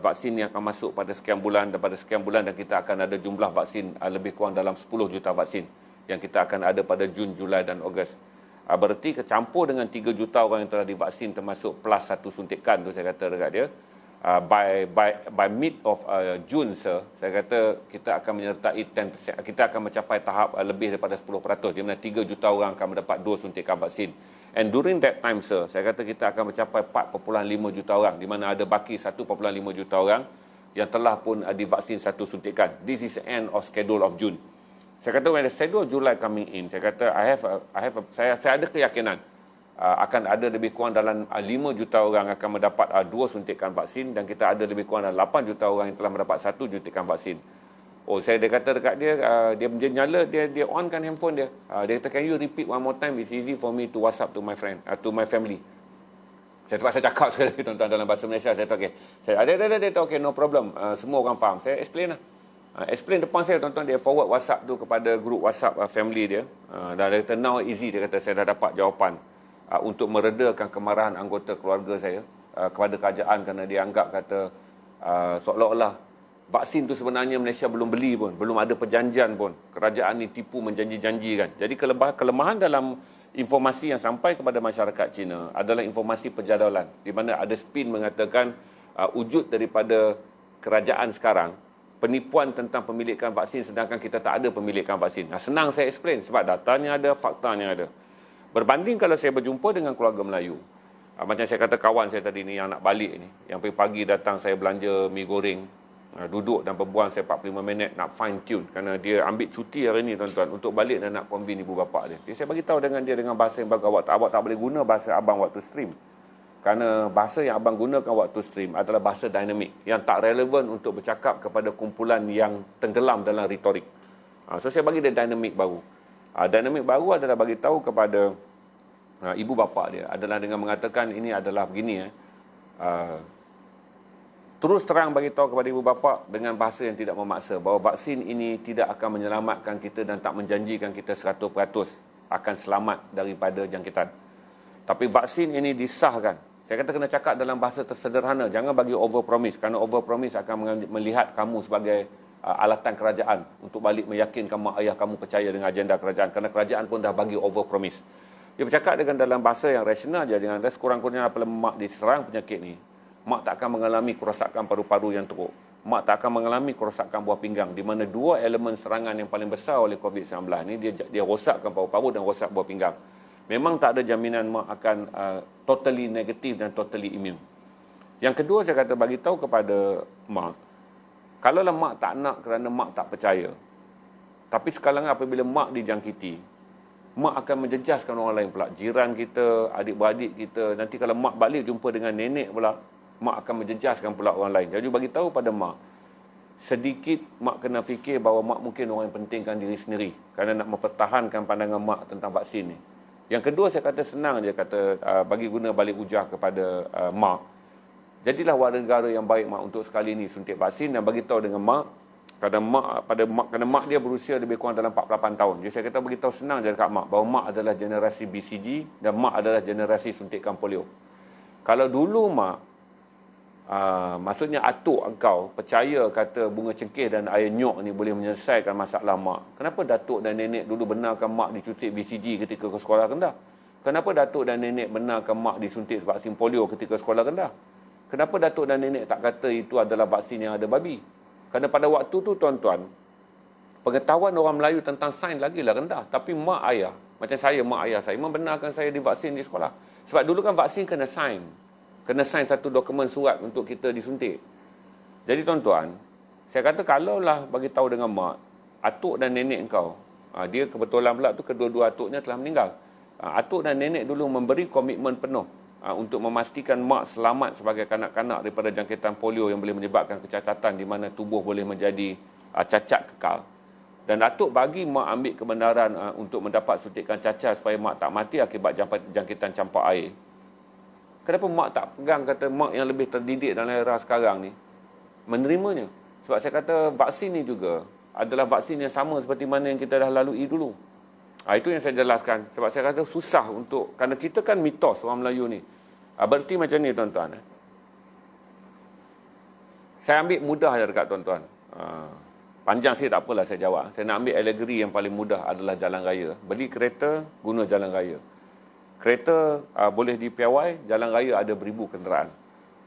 vaksin yang akan masuk pada sekian bulan, dan pada sekian bulan dan kita akan ada jumlah vaksin lebih kurang dalam 10 juta vaksin yang kita akan ada pada Jun, Julai dan Ogos. Berarti kecampur dengan 3 juta orang yang telah divaksin termasuk plus 1 suntikan tu, saya kata dekat dia. By mid of June, sir, saya kata kita akan menyertai 10%, kita akan mencapai tahap lebih daripada 10%, di mana 3 juta orang akan mendapat 2 suntikan vaksin. And during that time, sir, saya kata kita akan mencapai 4.5 juta orang, di mana ada baki 1.5 juta orang yang telah pun divaksin 1 suntikan. This is the end of schedule of June. Saya kata when the schedule July coming in, saya kata saya ada keyakinan akan ada lebih kurang dalam 5 juta orang akan mendapat 2 suntikan vaksin, dan kita ada lebih kurang dalam 8 juta orang yang telah mendapat 1 suntikan vaksin. Dia kata dekat dia, dia nyala, dia onkan handphone dia. Dia kata, can you repeat one more time? It's easy for me to WhatsApp to my friend, to my family. Saya terpaksa cakap sekali lagi, tuan-tuan, dalam bahasa Malaysia. Saya kata, okay. Dia kata, okay, no problem. Semua orang faham. Saya explain lah. Explain depan saya, tuan-tuan, dia forward WhatsApp tu kepada grup WhatsApp family dia. Dan dia kata, now easy. Dia kata, saya dah dapat jawapan untuk meredakan kemarahan anggota keluarga saya kepada kerajaan kerana dia anggap kata seolah-olah vaksin tu sebenarnya Malaysia belum beli pun, belum ada perjanjian pun. Kerajaan ni tipu menjanji-janjikan. Jadi kelemahan dalam informasi yang sampai kepada masyarakat Cina adalah informasi penjadawalan, di mana ada spin mengatakan wujud daripada kerajaan sekarang penipuan tentang pemilikan vaksin sedangkan kita tak ada pemilikan vaksin. Senang saya explain sebab datanya ada, faktanya ada. Berbanding kalau saya berjumpa dengan keluarga Melayu, macam saya kata kawan saya tadi ni yang nak balik ni, yang pagi-pagi datang saya belanja mi goreng, duduk dan berbual saya 45 minit nak fine tune kerana dia ambil cuti hari ni, tuan-tuan, untuk balik dan nak convince ibu bapa dia. Jadi saya bagi tahu dengan dia dengan bahasa yang bagus, awak tak boleh guna bahasa abang waktu stream. Kerana bahasa yang abang gunakan waktu stream adalah bahasa dinamik yang tak relevan untuk bercakap kepada kumpulan yang tenggelam dalam retorik. So saya bagi dia dinamik baru. Dinamik baru adalah bagi tahu kepada ibu bapa dia adalah dengan mengatakan ini adalah begini, terus terang bagi tahu kepada ibu bapa dengan bahasa yang tidak memaksa bahawa vaksin ini tidak akan menyelamatkan kita dan tak menjanjikan kita 100% akan selamat daripada jangkitan. Tapi vaksin ini disahkan. Saya kata kena cakap dalam bahasa tersederhana, jangan bagi over promise, kerana over promise akan melihat kamu sebagai alatan kerajaan untuk balik meyakinkan mak ayah kamu percaya dengan agenda kerajaan, kerana kerajaan pun dah bagi over promise. Dia bercakap dengan dalam bahasa yang rasional je, dengan sekurang-kurangnya apabila mak diserang penyakit ni, mak tak akan mengalami kerosakan paru-paru yang teruk, mak tak akan mengalami kerosakan buah pinggang, di mana dua elemen serangan yang paling besar oleh COVID-19 ni dia rosakkan paru-paru dan rosak buah pinggang. Memang tak ada jaminan mak akan totally negatif dan totally immune. Yang kedua, saya kata bagi tahu kepada mak, kalaulah mak tak nak kerana mak tak percaya, tapi sekarang apabila mak dijangkiti, mak akan menjejaskan orang lain pula, jiran kita, adik-beradik kita. Nanti kalau mak balik jumpa dengan nenek pula, mak akan menjejaskan pula orang lain. Jadi bagi tahu pada mak, sedikit mak kena fikir bahawa mak mungkin orang yang pentingkan diri sendiri kerana nak mempertahankan pandangan mak tentang vaksin ni. Yang kedua, saya kata senang je, kata bagi guna balik ujah kepada mak. Jadilah warga negara yang baik mak untuk sekali ni suntik vaksin, dan bagi tahu dengan mak kerana mak dia berusia lebih kurang dalam 48 tahun. Jadi saya kata bagi tahu senang je dekat mak bahawa mak adalah generasi BCG dan mak adalah generasi suntikan polio. Kalau dulu mak maksudnya atuk engkau percaya kata bunga cengkeh dan air nyok ni boleh menyelesaikan masalah mak, kenapa datuk dan nenek dulu benarkan mak disuntik BCG ketika ke sekolah rendah? Kenapa datuk dan nenek benarkan mak disuntik vaksin polio ketika sekolah rendah? Kenapa datuk dan nenek tak kata itu adalah vaksin yang ada babi? Kerana pada waktu tu, tuan-tuan, pengetahuan orang Melayu tentang sains lagilah rendah. Tapi mak ayah, macam saya, mak ayah saya membenarkan saya divaksin di sekolah. Sebab dulu kan vaksin kena sign satu dokumen surat untuk kita disuntik. Jadi tuan-tuan, saya kata kalaulah bagi tahu dengan mak, atuk dan nenek kau, dia kebetulan pula tu kedua-dua atuknya telah meninggal. Atuk dan nenek dulu memberi komitmen penuh untuk memastikan mak selamat sebagai kanak-kanak daripada jangkitan polio yang boleh menyebabkan kecacatan di mana tubuh boleh menjadi cacat kekal. Dan atuk bagi mak ambil kebenaran untuk mendapat suntikan cacar supaya mak tak mati akibat jangkitan campak air. Kenapa mak tak pegang, kata mak yang lebih terdidik dalam era sekarang ni menerimanya? Sebab saya kata vaksin ni juga adalah vaksin yang sama seperti mana yang kita dah lalui dulu. Itu yang saya jelaskan. Sebab saya kata susah untuk, kerana kita kan mitos orang Melayu ni. Berarti macam ni tuan-tuan. Saya ambil mudah je dekat tuan-tuan. Panjang sikit tak apalah saya jawab. Saya nak ambil alegori yang paling mudah adalah jalan raya. Beli kereta, guna jalan raya. Kereta boleh dipiawai, jalan raya ada beribu kenderaan.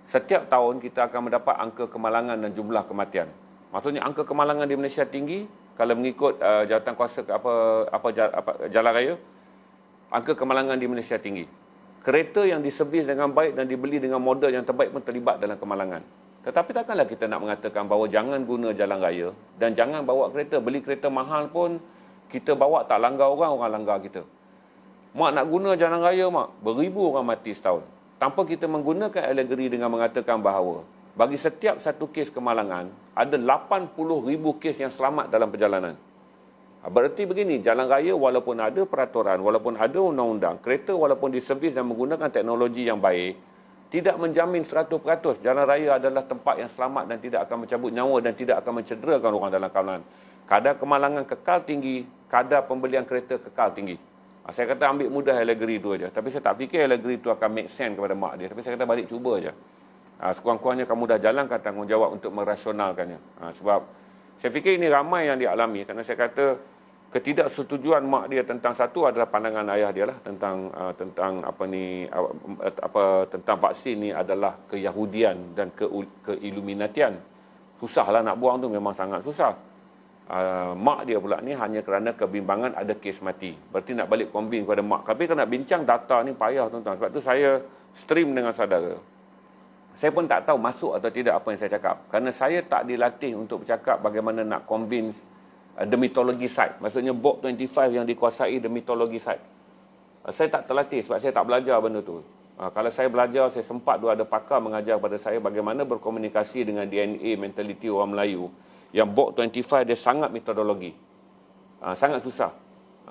Setiap tahun kita akan mendapat angka kemalangan dan jumlah kematian. Maksudnya angka kemalangan di Malaysia tinggi kalau mengikut jawatankuasa jalan raya. Angka kemalangan di Malaysia tinggi. Kereta yang diservis dengan baik dan dibeli dengan model yang terbaik pun terlibat dalam kemalangan. Tetapi takkanlah kita nak mengatakan bahawa jangan guna jalan raya dan jangan bawa kereta. Beli kereta mahal pun kita bawa tak langgar orang langgar kita. Mak nak guna jalan raya mak, beribu orang mati setahun. Tanpa kita menggunakan alegori dengan mengatakan bahawa bagi setiap satu kes kemalangan, ada 80,000 kes yang selamat dalam perjalanan. Berarti begini, jalan raya walaupun ada peraturan, walaupun ada undang-undang, kereta walaupun diservis dan menggunakan teknologi yang baik, tidak menjamin 100% jalan raya adalah tempat yang selamat dan tidak akan mencabut nyawa dan tidak akan mencederakan orang dalam kawalan. Kadar kemalangan kekal tinggi, kadar pembelian kereta kekal tinggi. Saya kata ambil mudah alegori itu aja. Tapi saya tak fikir alegori itu akan make sense kepada mak dia. Tapi saya kata balik cuba aja. Sekurang-kurangnya kamu dah jalankan tanggungjawab untuk merasionalkannya. Sebab saya fikir ini ramai yang dialami. Kerana saya kata ketidaksetujuan mak dia tentang satu adalah pandangan ayah dia lah tentang tentang vaksin ni adalah keyahudian dan keiluminatian. Susahlah nak buang tu, memang sangat susah. Mak dia pula ni hanya kerana kebimbangan ada kes mati. Berarti nak balik convince kepada mak. Tapi kalau nak bincang data ni payah tuan-tuan. Sebab tu saya stream dengan saudara. Saya pun tak tahu masuk atau tidak apa yang saya cakap. Kerana saya tak dilatih untuk bercakap bagaimana nak convince the mythology side. Maksudnya Bob 25 yang dikuasai the mythology side. Saya tak terlatih sebab saya tak belajar benda tu. Kalau saya belajar, saya sempat ada pakar mengajar kepada saya bagaimana berkomunikasi dengan DNA mentality orang Melayu. Yang Bob 25 dia sangat metodologi. Sangat susah.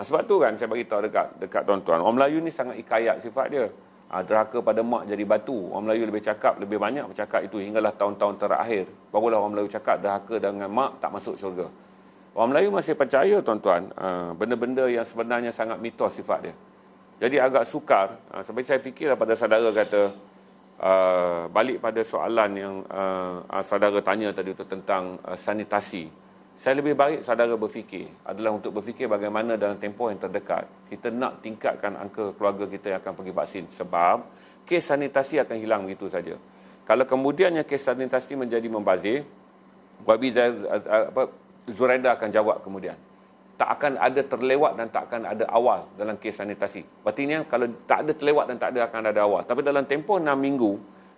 Sebab tu kan saya bagi tahu dekat tuan-tuan. Orang Melayu ni sangat ikayat sifat dia. Derhaka pada mak jadi batu. Orang Melayu lebih banyak bercakap itu hinggalah tahun-tahun terakhir. Barulah orang Melayu cakap derhaka dengan mak tak masuk syurga. Orang Melayu masih percaya tuan-tuan benda-benda yang sebenarnya sangat mitos sifat dia. Jadi agak sukar. Seperti saya fikir pada saudara kata balik pada soalan yang saudara tanya tadi itu tentang sanitasi. Saya lebih baik saudara berfikir adalah untuk berfikir bagaimana dalam tempoh yang terdekat kita nak tingkatkan angka keluarga kita yang akan pergi vaksin. Sebab kes sanitasi akan hilang begitu saja. Kalau kemudiannya kes sanitasi menjadi membazir, Wabi Zuraida akan jawab kemudian. Tak akan ada terlewat dan tak akan ada awal dalam kes sanitasi. Artinya kalau tak ada terlewat dan tak ada akan ada awal. Tapi dalam tempoh 6 minggu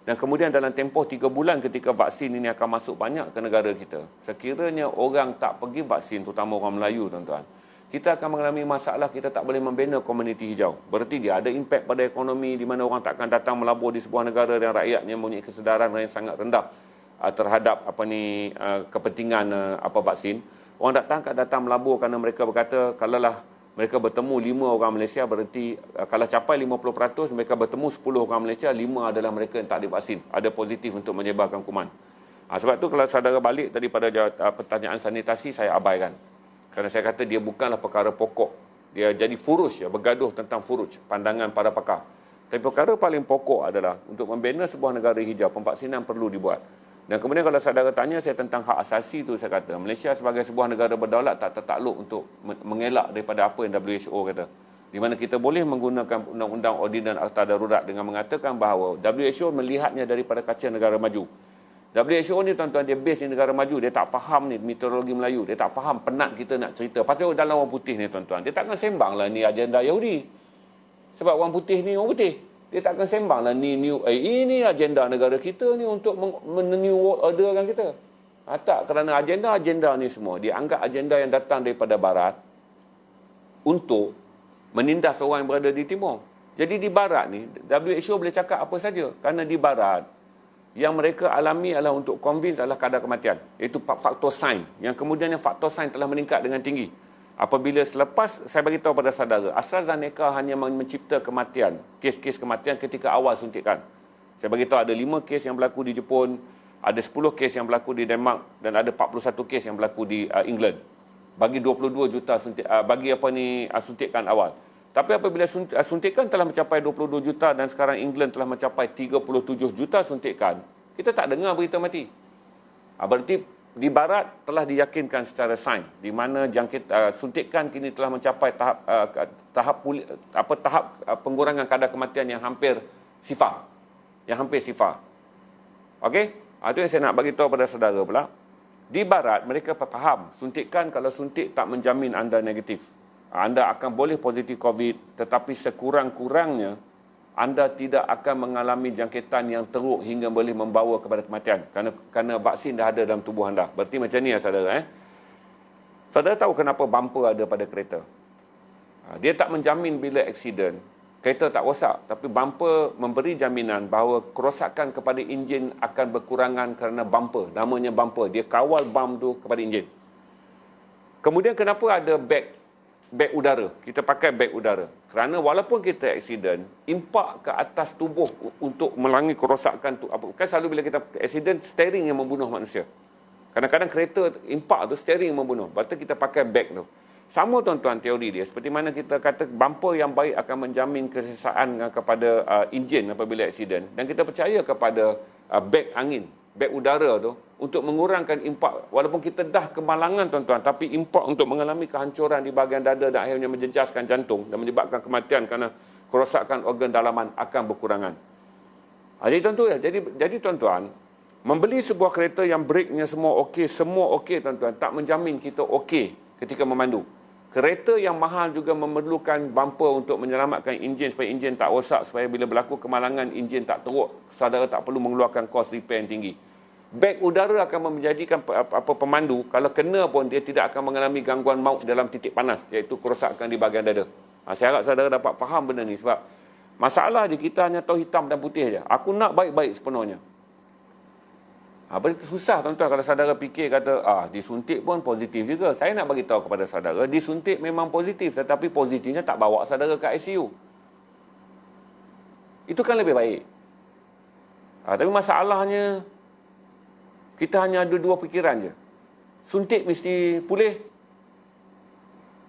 dan kemudian dalam tempoh 3 bulan ketika vaksin ini akan masuk banyak ke negara kita. Sekiranya orang tak pergi vaksin, terutama orang Melayu tuan-tuan, kita akan mengalami masalah kita tak boleh membina komuniti hijau. Berarti dia ada impak pada ekonomi di mana orang tak akan datang melabur di sebuah negara dan rakyatnya mempunyai kesedaran yang sangat rendah terhadap kepentingan vaksin. Orang datang melabur kerana mereka berkata kalaulah mereka bertemu 5 orang Malaysia, berarti kalau capai 50%, mereka bertemu 10 orang Malaysia, 5 adalah mereka yang tak divaksin. Ada positif untuk menyebarkan kuman. Sebab tu kalau saudara balik tadi pada pertanyaan sanitasi, saya abaikan. Kerana saya kata dia bukanlah perkara pokok. Dia jadi furuj, bergaduh tentang furuj, pandangan para pakar. Tapi perkara paling pokok adalah untuk membina sebuah negara hijau, pemvaksinan perlu dibuat. Dan kemudian kalau saudara tanya saya tentang hak asasi itu, saya kata Malaysia sebagai sebuah negara berdaulat tak tertakluk untuk mengelak daripada apa yang WHO kata. Di mana kita boleh menggunakan undang-undang ordinan akta darurat dengan mengatakan bahawa WHO melihatnya daripada kaca negara maju. WHO ni tuan-tuan dia base di negara maju, dia tak faham ni mitologi Melayu, dia tak faham penat kita nak cerita. Pasal dalam orang putih ni tuan-tuan, dia takkan sembang lah ni agenda Yahudi. Sebab orang putih ni orang putih. Dia tak akan sembang lah ini agenda negara kita ni untuk new world order kan kita. Tak, kerana agenda ni semua dia anggap agenda yang datang daripada barat untuk menindas orang yang berada di timur. Jadi di barat ni WHO boleh cakap apa saja, kerana di barat yang mereka alami adalah untuk convince adalah kadar kematian, iaitu faktor sains, yang kemudiannya faktor sains telah meningkat dengan tinggi. Apabila selepas, saya bagi tahu pada saudara, AstraZeneca hanya mencipta kematian, kes-kes kematian ketika awal suntikan. Saya bagi tahu ada 5 kes yang berlaku di Jepun, ada 10 kes yang berlaku di Denmark, dan ada 41 kes yang berlaku di England. Bagi 22 juta suntikan awal. Tapi apabila suntikan telah mencapai 22 juta dan sekarang England telah mencapai 37 juta suntikan, kita tak dengar berita mati. Berarti di barat telah diyakinkan secara sains di mana suntikan kini telah mencapai tahap pengurangan kadar kematian yang hampir sifar. Okey? Itu yang saya nak bagi tahu pada saudara pula. Di barat mereka faham suntikan, kalau suntik tak menjamin anda negatif. Anda akan boleh positif COVID, tetapi sekurang-kurangnya anda tidak akan mengalami jangkitan yang teruk hingga boleh membawa kepada kematian. Kerana vaksin dah ada dalam tubuh anda. Berarti macam ni ya saudara. Saudara tahu kenapa bumper ada pada kereta? Dia tak menjamin bila aksiden kereta tak rosak, tapi bumper memberi jaminan bahawa kerosakan kepada enjin akan berkurangan kerana bumper. Namanya bumper. Dia kawal bump tu kepada enjin. Kemudian kenapa ada beg udara? Kita pakai beg udara kerana walaupun kita aksiden, impak ke atas tubuh untuk melangi kerosakan tu. Kan selalu bila kita aksiden, steering yang membunuh manusia. Kadang-kadang kereta impak tu steering yang membunuh. Lepas tu kita pakai beg tu. Sama tuan-tuan teori dia, seperti mana kita kata bumper yang baik akan menjamin kesesaan kepada enjin apabila aksiden, dan kita percaya kepada beg angin, beg udara tu untuk mengurangkan impak. Walaupun kita dah kemalangan tuan-tuan, tapi impak untuk mengalami kehancuran di bahagian dada dan akhirnya menjejaskan jantung dan menyebabkan kematian kerana kerosakan organ dalaman akan berkurangan. Jadi tuan-tuan, membeli sebuah kereta yang brake-nya semua okey tuan-tuan, tak menjamin kita okey ketika memandu. Kereta yang mahal juga memerlukan bumper untuk menyelamatkan enjin supaya enjin tak rosak, supaya bila berlaku kemalangan enjin tak teruk, saudara tak perlu mengeluarkan kos repair yang tinggi. Beg udara akan menjadikan pemandu kalau kena pun dia tidak akan mengalami gangguan maut dalam titik panas, iaitu kerosakan di bahagian dada. Saya harap saudara dapat faham benda ni, sebab masalah dia kita hanya tahu hitam dan putih je. Aku nak baik-baik sepenuhnya. Berarti susah tuan-tuan kalau saudara fikir kata disuntik pun positif juga. Saya nak bagi tahu kepada saudara, disuntik memang positif, tetapi positifnya tak bawa saudara ke ICU. Itu kan lebih baik. Tapi masalahnya kita hanya ada 2 fikiran je. Suntik mesti pulih.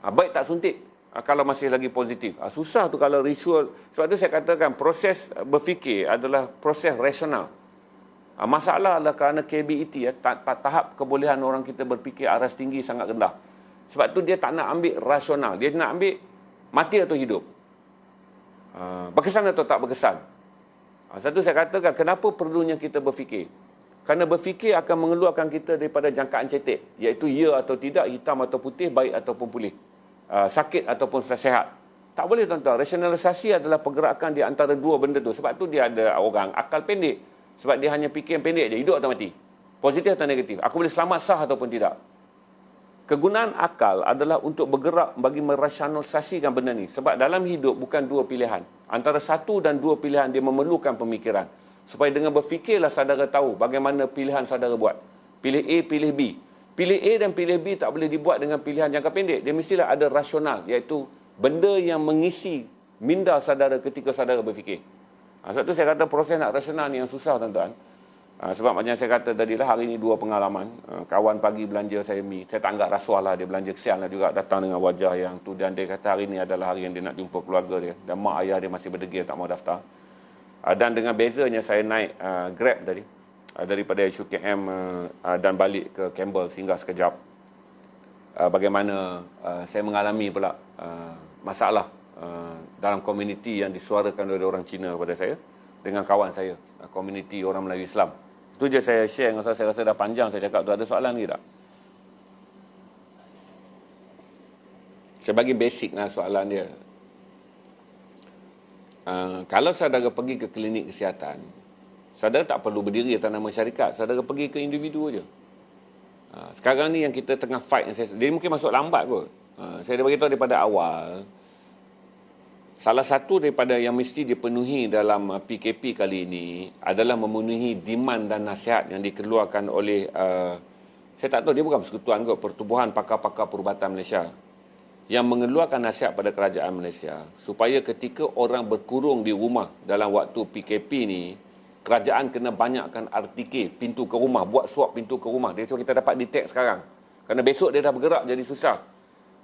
Baik tak suntik kalau masih lagi positif. Susah tu kalau ritual. Sebab tu saya katakan proses berfikir adalah proses rasional. Masalah adalah kerana KBET tahap kebolehan orang kita berfikir aras tinggi sangat rendah. Sebab tu dia tak nak ambil rasional. Dia nak ambil mati atau hidup. Berkesan atau tak berkesan. Satu saya katakan kenapa perlunya kita berfikir. Kerana berfikir akan mengeluarkan kita daripada jangkaan cetek, iaitu ya atau tidak, hitam atau putih, baik ataupun pulih, sakit ataupun sihat. Tak boleh tuan-tuan. Rasionalisasi adalah pergerakan di antara 2 benda tu. Sebab tu dia ada orang akal pendek. Sebab dia hanya fikir yang pendek je, hidup atau mati, positif atau negatif, aku boleh selamat sah ataupun tidak. Kegunaan akal adalah untuk bergerak bagi merasionalisasikan benda ni. Sebab dalam hidup bukan 2 pilihan. Antara 1 dan 2 pilihan dia memerlukan pemikiran. Supaya dengan berfikirlah saudara tahu bagaimana pilihan saudara buat. Pilih A, pilih B. Pilih A dan pilih B tak boleh dibuat dengan pilihan jangka pendek. Dia mestilah ada rasional, iaitu benda yang mengisi minda saudara ketika saudara berfikir. Sebab tu saya kata proses nak rasional ni yang susah tuan-tuan. Sebab macam saya kata tadi lah, hari ni 2 pengalaman. Kawan pagi belanja saya mi. Saya tak anggap rasuah lah, dia belanja kesian lah juga, datang dengan wajah yang tu. Dan dia kata hari ni adalah hari yang dia nak jumpa keluarga dia. Dan mak ayah dia masih berdegil tak mau daftar. Dan dengan bezanya saya naik Grab tadi. Daripada SUKM dan balik ke Campbell singgah sekejap. Bagaimana saya mengalami pula masalah dalam komuniti yang disuarakan oleh orang Cina kepada saya dengan kawan saya, komuniti orang Melayu Islam. Itu je saya share dengan saya rasa dah panjang saya cakap tu. Ada soalan lagi tak? Saya bagi basic lah soalan dia. Kalau saudara pergi ke klinik kesihatan, saudara tak perlu berdiri atas nama syarikat, saudara pergi ke individu aja. Sekarang ni yang kita tengah fight, dia mungkin masuk lambat kot. Saya dah beritahu daripada awal, salah satu daripada yang mesti dipenuhi dalam PKP kali ini adalah memenuhi demand dan nasihat yang dikeluarkan oleh, saya tak tahu, dia bukan persekutuan kot, Pertubuhan Pakar-Pakar Perubatan Malaysia, yang mengeluarkan nasihat pada kerajaan Malaysia supaya ketika orang berkurung di rumah dalam waktu PKP ni, kerajaan kena banyakkan RTK, pintu ke rumah, buat swab pintu ke rumah. Dia cuma kita dapat detect sekarang. Kerana besok dia dah bergerak jadi susah.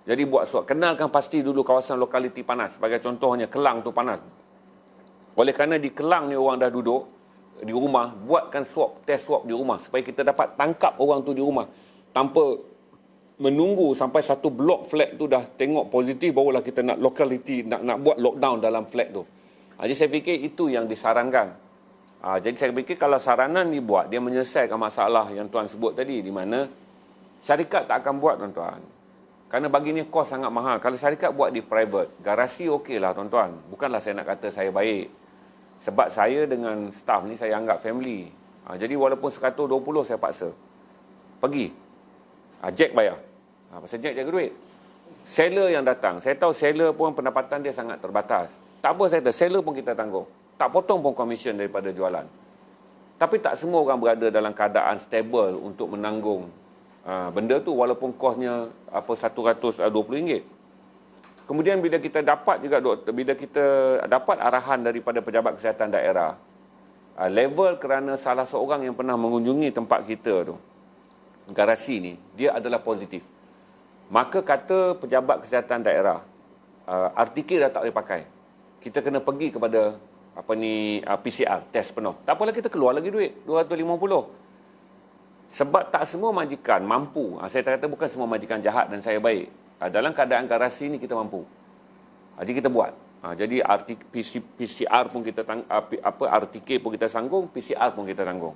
Jadi buat swab. Kenalkan pasti dulu kawasan lokaliti panas. Sebagai contohnya, Kelang tu panas. Oleh kerana di Kelang ni orang dah duduk di rumah, buatkan swab, test swab di rumah. Supaya kita dapat tangkap orang tu di rumah. Tanpa menunggu sampai satu blok flat tu dah tengok positif, barulah kita nak lokaliti, nak buat lockdown dalam flat tu. Jadi saya fikir itu yang disarankan. Jadi saya fikir kalau saranan dibuat, dia menyelesaikan masalah yang tuan sebut tadi, di mana syarikat tak akan buat, tuan-tuan. Kerana baginya kos sangat mahal. Kalau syarikat buat di private, garasi okeylah, tuan-tuan. Bukanlah saya nak kata saya baik. Sebab saya dengan staff ni, saya anggap family. Jadi walaupun 120 saya paksa. Pergi. Jack bayar. Pasal Jack jaga duit. Seller yang datang, saya tahu seller pun pendapatan dia sangat terbatas. Tak apa saya kata, seller pun kita tanggung. Tak potong pun komisen daripada jualan. Tapi tak semua orang berada dalam keadaan stable untuk menanggung benda tu walaupun kosnya RM120. Kemudian bila kita dapat juga, bila kita dapat arahan daripada pejabat kesihatan daerah, level kerana salah seorang yang pernah mengunjungi tempat kita tu, garasi ni, dia adalah positif. Maka kata pejabat kesihatan daerah, RTK dah tak boleh pakai. Kita kena pergi kepada PCR, test penuh. Tak apalah, kita keluar lagi duit, 250. Sebab tak semua majikan mampu. Saya kata bukan semua majikan jahat dan saya baik. Dalam keadaan garasi ni kita mampu. Jadi kita buat. Jadi PCR pun kita RTK pun kita sanggung, PCR pun kita tanggung.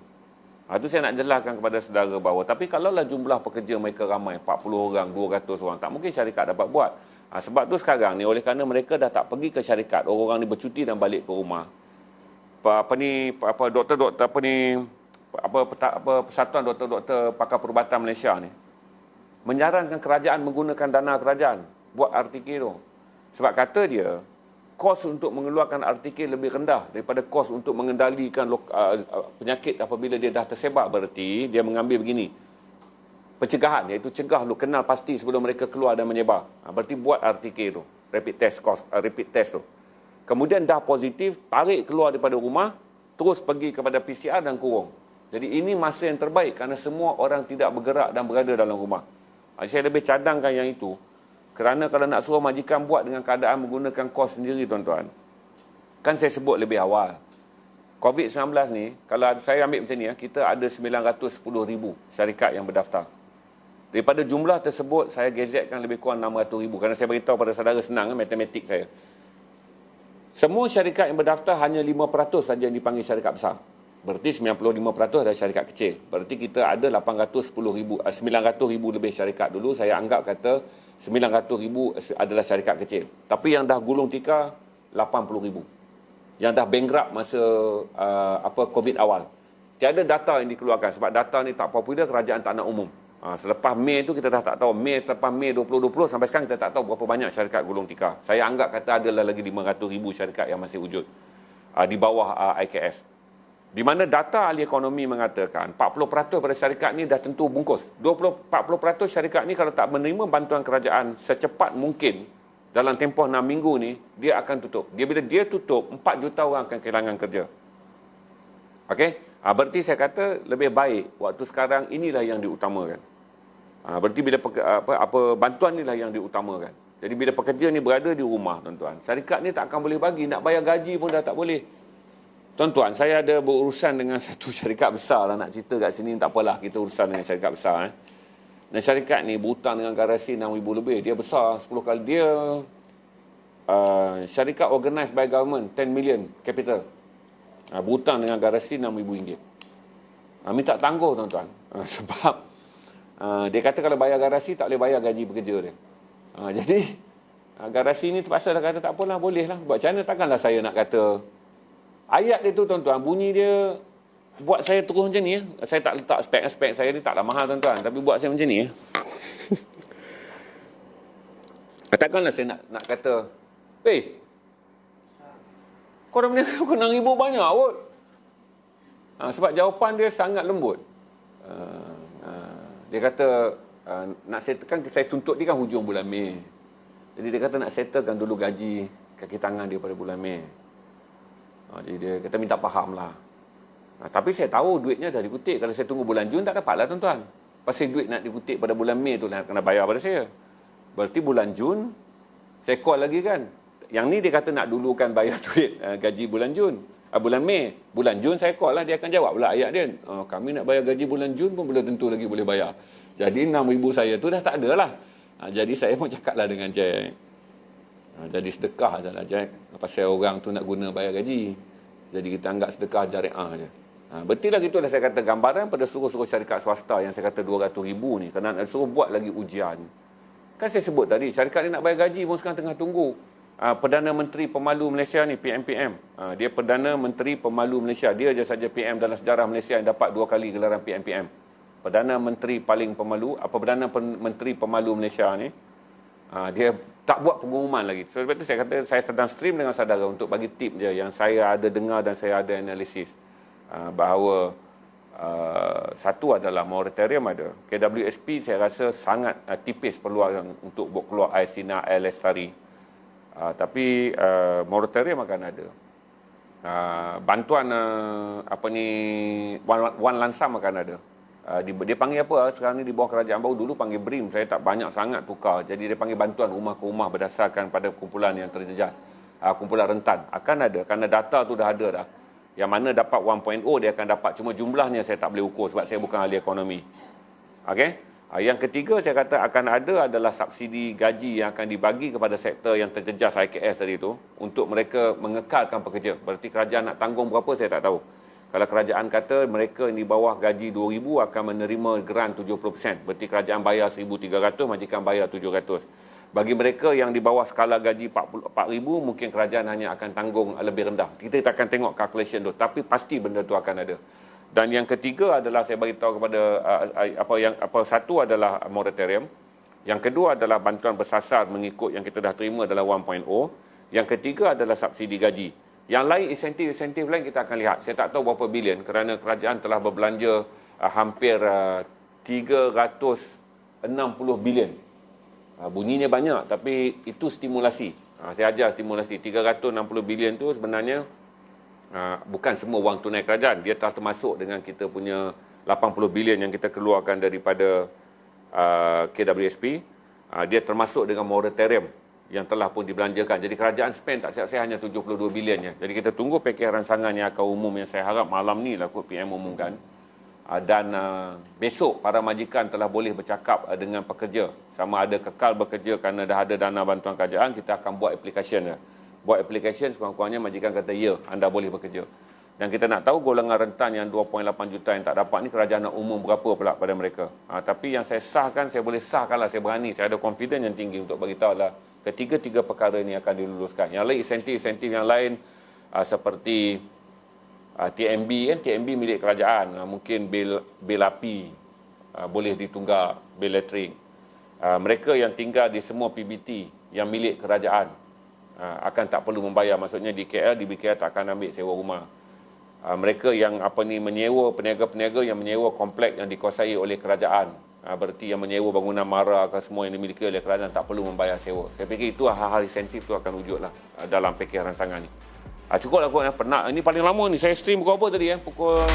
Itu saya nak jelaskan kepada saudara bahawa, tapi kalaulah jumlah pekerja mereka ramai, 40 orang, 200 orang, tak mungkin syarikat dapat buat. Sebab tu sekarang ni, oleh kerana mereka dah tak pergi ke syarikat, orang-orang ni bercuti dan balik ke rumah. Persatuan Doktor-Doktor Pakar Perubatan Malaysia ni menyarankan kerajaan menggunakan dana kerajaan buat RTK tu. Sebab kata dia, kos untuk mengeluarkan RTK lebih rendah daripada kos untuk mengendalikan penyakit apabila dia dah tersebar. Berarti dia mengambil begini, pencegahan, iaitu cegah lu, kenal pasti sebelum mereka keluar dan menyebar. Berarti buat RTK tu, rapid test tu. Kemudian dah positif, tarik keluar daripada rumah, terus pergi kepada PCR dan kurung. Jadi ini masa yang terbaik kerana semua orang tidak bergerak dan berada dalam rumah. Saya lebih cadangkan yang itu. Kerana kalau nak suruh majikan buat dengan keadaan menggunakan kos sendiri, tuan-tuan, kan saya sebut lebih awal, COVID-19 ni, kalau saya ambil macam ni, kita ada 910,000 syarikat yang berdaftar. Daripada jumlah tersebut, saya gazetkan lebih kurang 600,000. Kerana saya beritahu pada saudara, senang matematik saya. Semua syarikat yang berdaftar hanya 5% saja yang dipanggil syarikat besar. Berarti 95% adalah syarikat kecil. Berarti kita ada 900,000 lebih syarikat dulu. Saya anggap kata 900,000 adalah syarikat kecil. Tapi yang dah gulung tikar 80,000. Yang dah bankrupt masa COVID awal. Tiada data yang dikeluarkan sebab data ni tak popular, kerajaan tak nak umum. Selepas Mei tu kita dah tak tahu. Selepas Mei 2020 sampai sekarang kita tak tahu berapa banyak syarikat gulung tikar. Saya anggap kata adalah lagi 500,000 syarikat yang masih wujud di bawah IKS. Di mana data ahli ekonomi mengatakan 40% pada syarikat ni dah tentu bungkus. 40% syarikat ni kalau tak menerima bantuan kerajaan secepat mungkin dalam tempoh 6 minggu ni, dia akan tutup. Bila dia tutup, 4 juta orang akan kehilangan kerja. Okey? Berarti saya kata lebih baik waktu sekarang inilah yang diutamakan. Berarti bila bantuan inilah yang diutamakan. Jadi bila pekerja ni berada di rumah, tuan-tuan, syarikat ni tak akan boleh bagi, nak bayar gaji pun dah tak boleh. Tuan-tuan, saya ada berurusan dengan satu syarikat besar lah, nak cerita kat sini, tak apalah, kita urusan dengan syarikat besar. Dan syarikat ni berhutang dengan garasi 6,000 lebih. Dia besar 10 kali. Dia syarikat organised by government, 10 million capital. Berhutang dengan garasi RM6,000. Minta tangguh, tuan-tuan. Sebab dia kata kalau bayar garasi tak boleh bayar gaji pekerja dia. Jadi Garasi ni terpaksa dah kata tak apalah, boleh lah. Buat macam mana, takkanlah saya nak kata. Ayat dia tu tuan-tuan, bunyi dia buat saya terus macam ni. Saya tak letak spek saya ni taklah mahal tuan-tuan. Tapi buat saya macam ni. Takkanlah saya nak kata, kau dah meniaga kau 6,000 banyak kot. Sebab jawapan dia sangat lembut. Dia kata, nak settlekan, saya tuntut dia kan hujung bulan Mei. Jadi dia kata nak settlekan dulu gaji kaki tangan dia pada bulan Mei. Jadi dia kata minta faham lah. Tapi saya tahu duitnya dah dikutip. Kalau saya tunggu bulan Jun tak dapat lah tuan-tuan. Pasal duit nak dikutip pada bulan Mei tu lah kena bayar pada saya. Berarti bulan Jun saya call lagi kan. Yang ni dia kata nak dulukan bayar duit gaji bulan Jun. Bulan Mei. Bulan Jun saya call lah, dia akan jawab pula ayat dia. Kami nak bayar gaji bulan Jun pun belum tentu lagi boleh bayar. Jadi 6,000 saya tu dah tak ada lah. Jadi saya pun cakap lah dengan Jack. Jadi sedekah je lah Jack. Pasal orang tu nak guna bayar gaji. Jadi kita anggap sedekah jariah je. Betul lah gitu lah saya kata, gambaran pada suruh-suruh syarikat swasta yang saya kata 200,000 ni. Kerana nak suruh buat lagi ujian. Kan saya sebut tadi, syarikat ni nak bayar gaji pun sekarang tengah tunggu. Perdana Menteri Pemalu Malaysia ni, PMPM. Dia Perdana Menteri Pemalu Malaysia. Dia je saja PM dalam sejarah Malaysia yang dapat 2 kali gelaran PMPM. Perdana Menteri paling pemalu, Perdana Menteri Pemalu Malaysia ni, dia tak buat pengumuman lagi. Sebab itu saya kata saya sedang stream dengan saudara untuk bagi tip je yang saya ada dengar dan saya ada analisis. Bahawa satu adalah moratorium ada. KWSP saya rasa sangat tipis peluang untuk buat keluar air sinar, air lestari. Tapi moratorium akan ada. Bantuan Wan Lansam akan ada. Dia panggil apa sekarang ni di bawah kerajaan baru, dulu panggil BRIM, saya tak banyak sangat tukar. Jadi dia panggil bantuan rumah ke rumah berdasarkan pada kumpulan yang terjejas, kumpulan rentan. Akan ada, kerana data tu dah ada dah. Yang mana dapat 1.0 dia akan dapat, cuma jumlahnya saya tak boleh ukur sebab saya bukan ahli ekonomi. Okey. Yang ketiga saya kata akan ada adalah subsidi gaji yang akan dibagi kepada sektor yang terjejas IKS tadi tu untuk mereka mengekalkan pekerja. Berarti kerajaan nak tanggung berapa saya tak tahu. Kalau kerajaan kata mereka di bawah gaji 2,000 akan menerima grant 70%. Berarti kerajaan bayar 1,300, majikan bayar 700. Bagi mereka yang di bawah skala gaji 4,000, mungkin kerajaan hanya akan tanggung lebih rendah. Kita akan tengok calculation tu. Tapi pasti benda tu akan ada. Dan yang ketiga adalah saya bagi tahu kepada satu adalah moratorium. Yang kedua adalah bantuan bersasar mengikut yang kita dah terima adalah 1.0. Yang ketiga adalah subsidi gaji. Yang lain, insentif lain kita akan lihat. Saya tak tahu berapa bilion kerana kerajaan telah berbelanja hampir 360 bilion. Bunyinya banyak tapi itu stimulasi. Saya ajar stimulasi. 360 bilion tu sebenarnya bukan semua wang tunai kerajaan. Dia telah termasuk dengan kita punya 80 bilion yang kita keluarkan daripada KWSP. Dia termasuk dengan moratorium yang telah pun dibelanjakan. Jadi kerajaan spend tak siap-siap hanya 72 bilion ya. Jadi kita tunggu pakej rancangan yang akan umum yang saya harap malam ni lah kot PM umumkan. Dan besok para majikan telah boleh bercakap dengan pekerja. Sama ada kekal bekerja kerana dah ada dana bantuan kerajaan, kita akan buat application ya. Buat application sekurang-kurangnya majikan kata ya, anda boleh bekerja. Dan kita nak tahu golongan rentan yang 2.8 juta yang tak dapat ni kerajaan nak umum berapa pula pada mereka. Tapi yang saya sahkan, saya boleh sahkan lah, saya berani. Saya ada confidence yang tinggi untuk beritahu lah ketiga-tiga perkara ini akan diluluskan. Yang lain, insentif yang lain seperti TMB kan, TMB milik kerajaan. Mungkin bil api boleh ditunggak, bil elektrik. Mereka yang tinggal di semua PBT yang milik kerajaan akan tak perlu membayar. Maksudnya di KL tak akan ambil sewa rumah. Mereka yang menyewa, peniaga-peniaga yang menyewa komplek yang dikuasai oleh kerajaan, berarti yang menyewa bangunan mara ke semua yang dimiliki oleh kerajaan tak perlu membayar sewa. Saya fikir itu hal-hal insentif tu akan wujudlah dalam pakej rancangan ni. Cukuplah kot penat. Ini paling lama ni saya stream pukul apa tadi pukul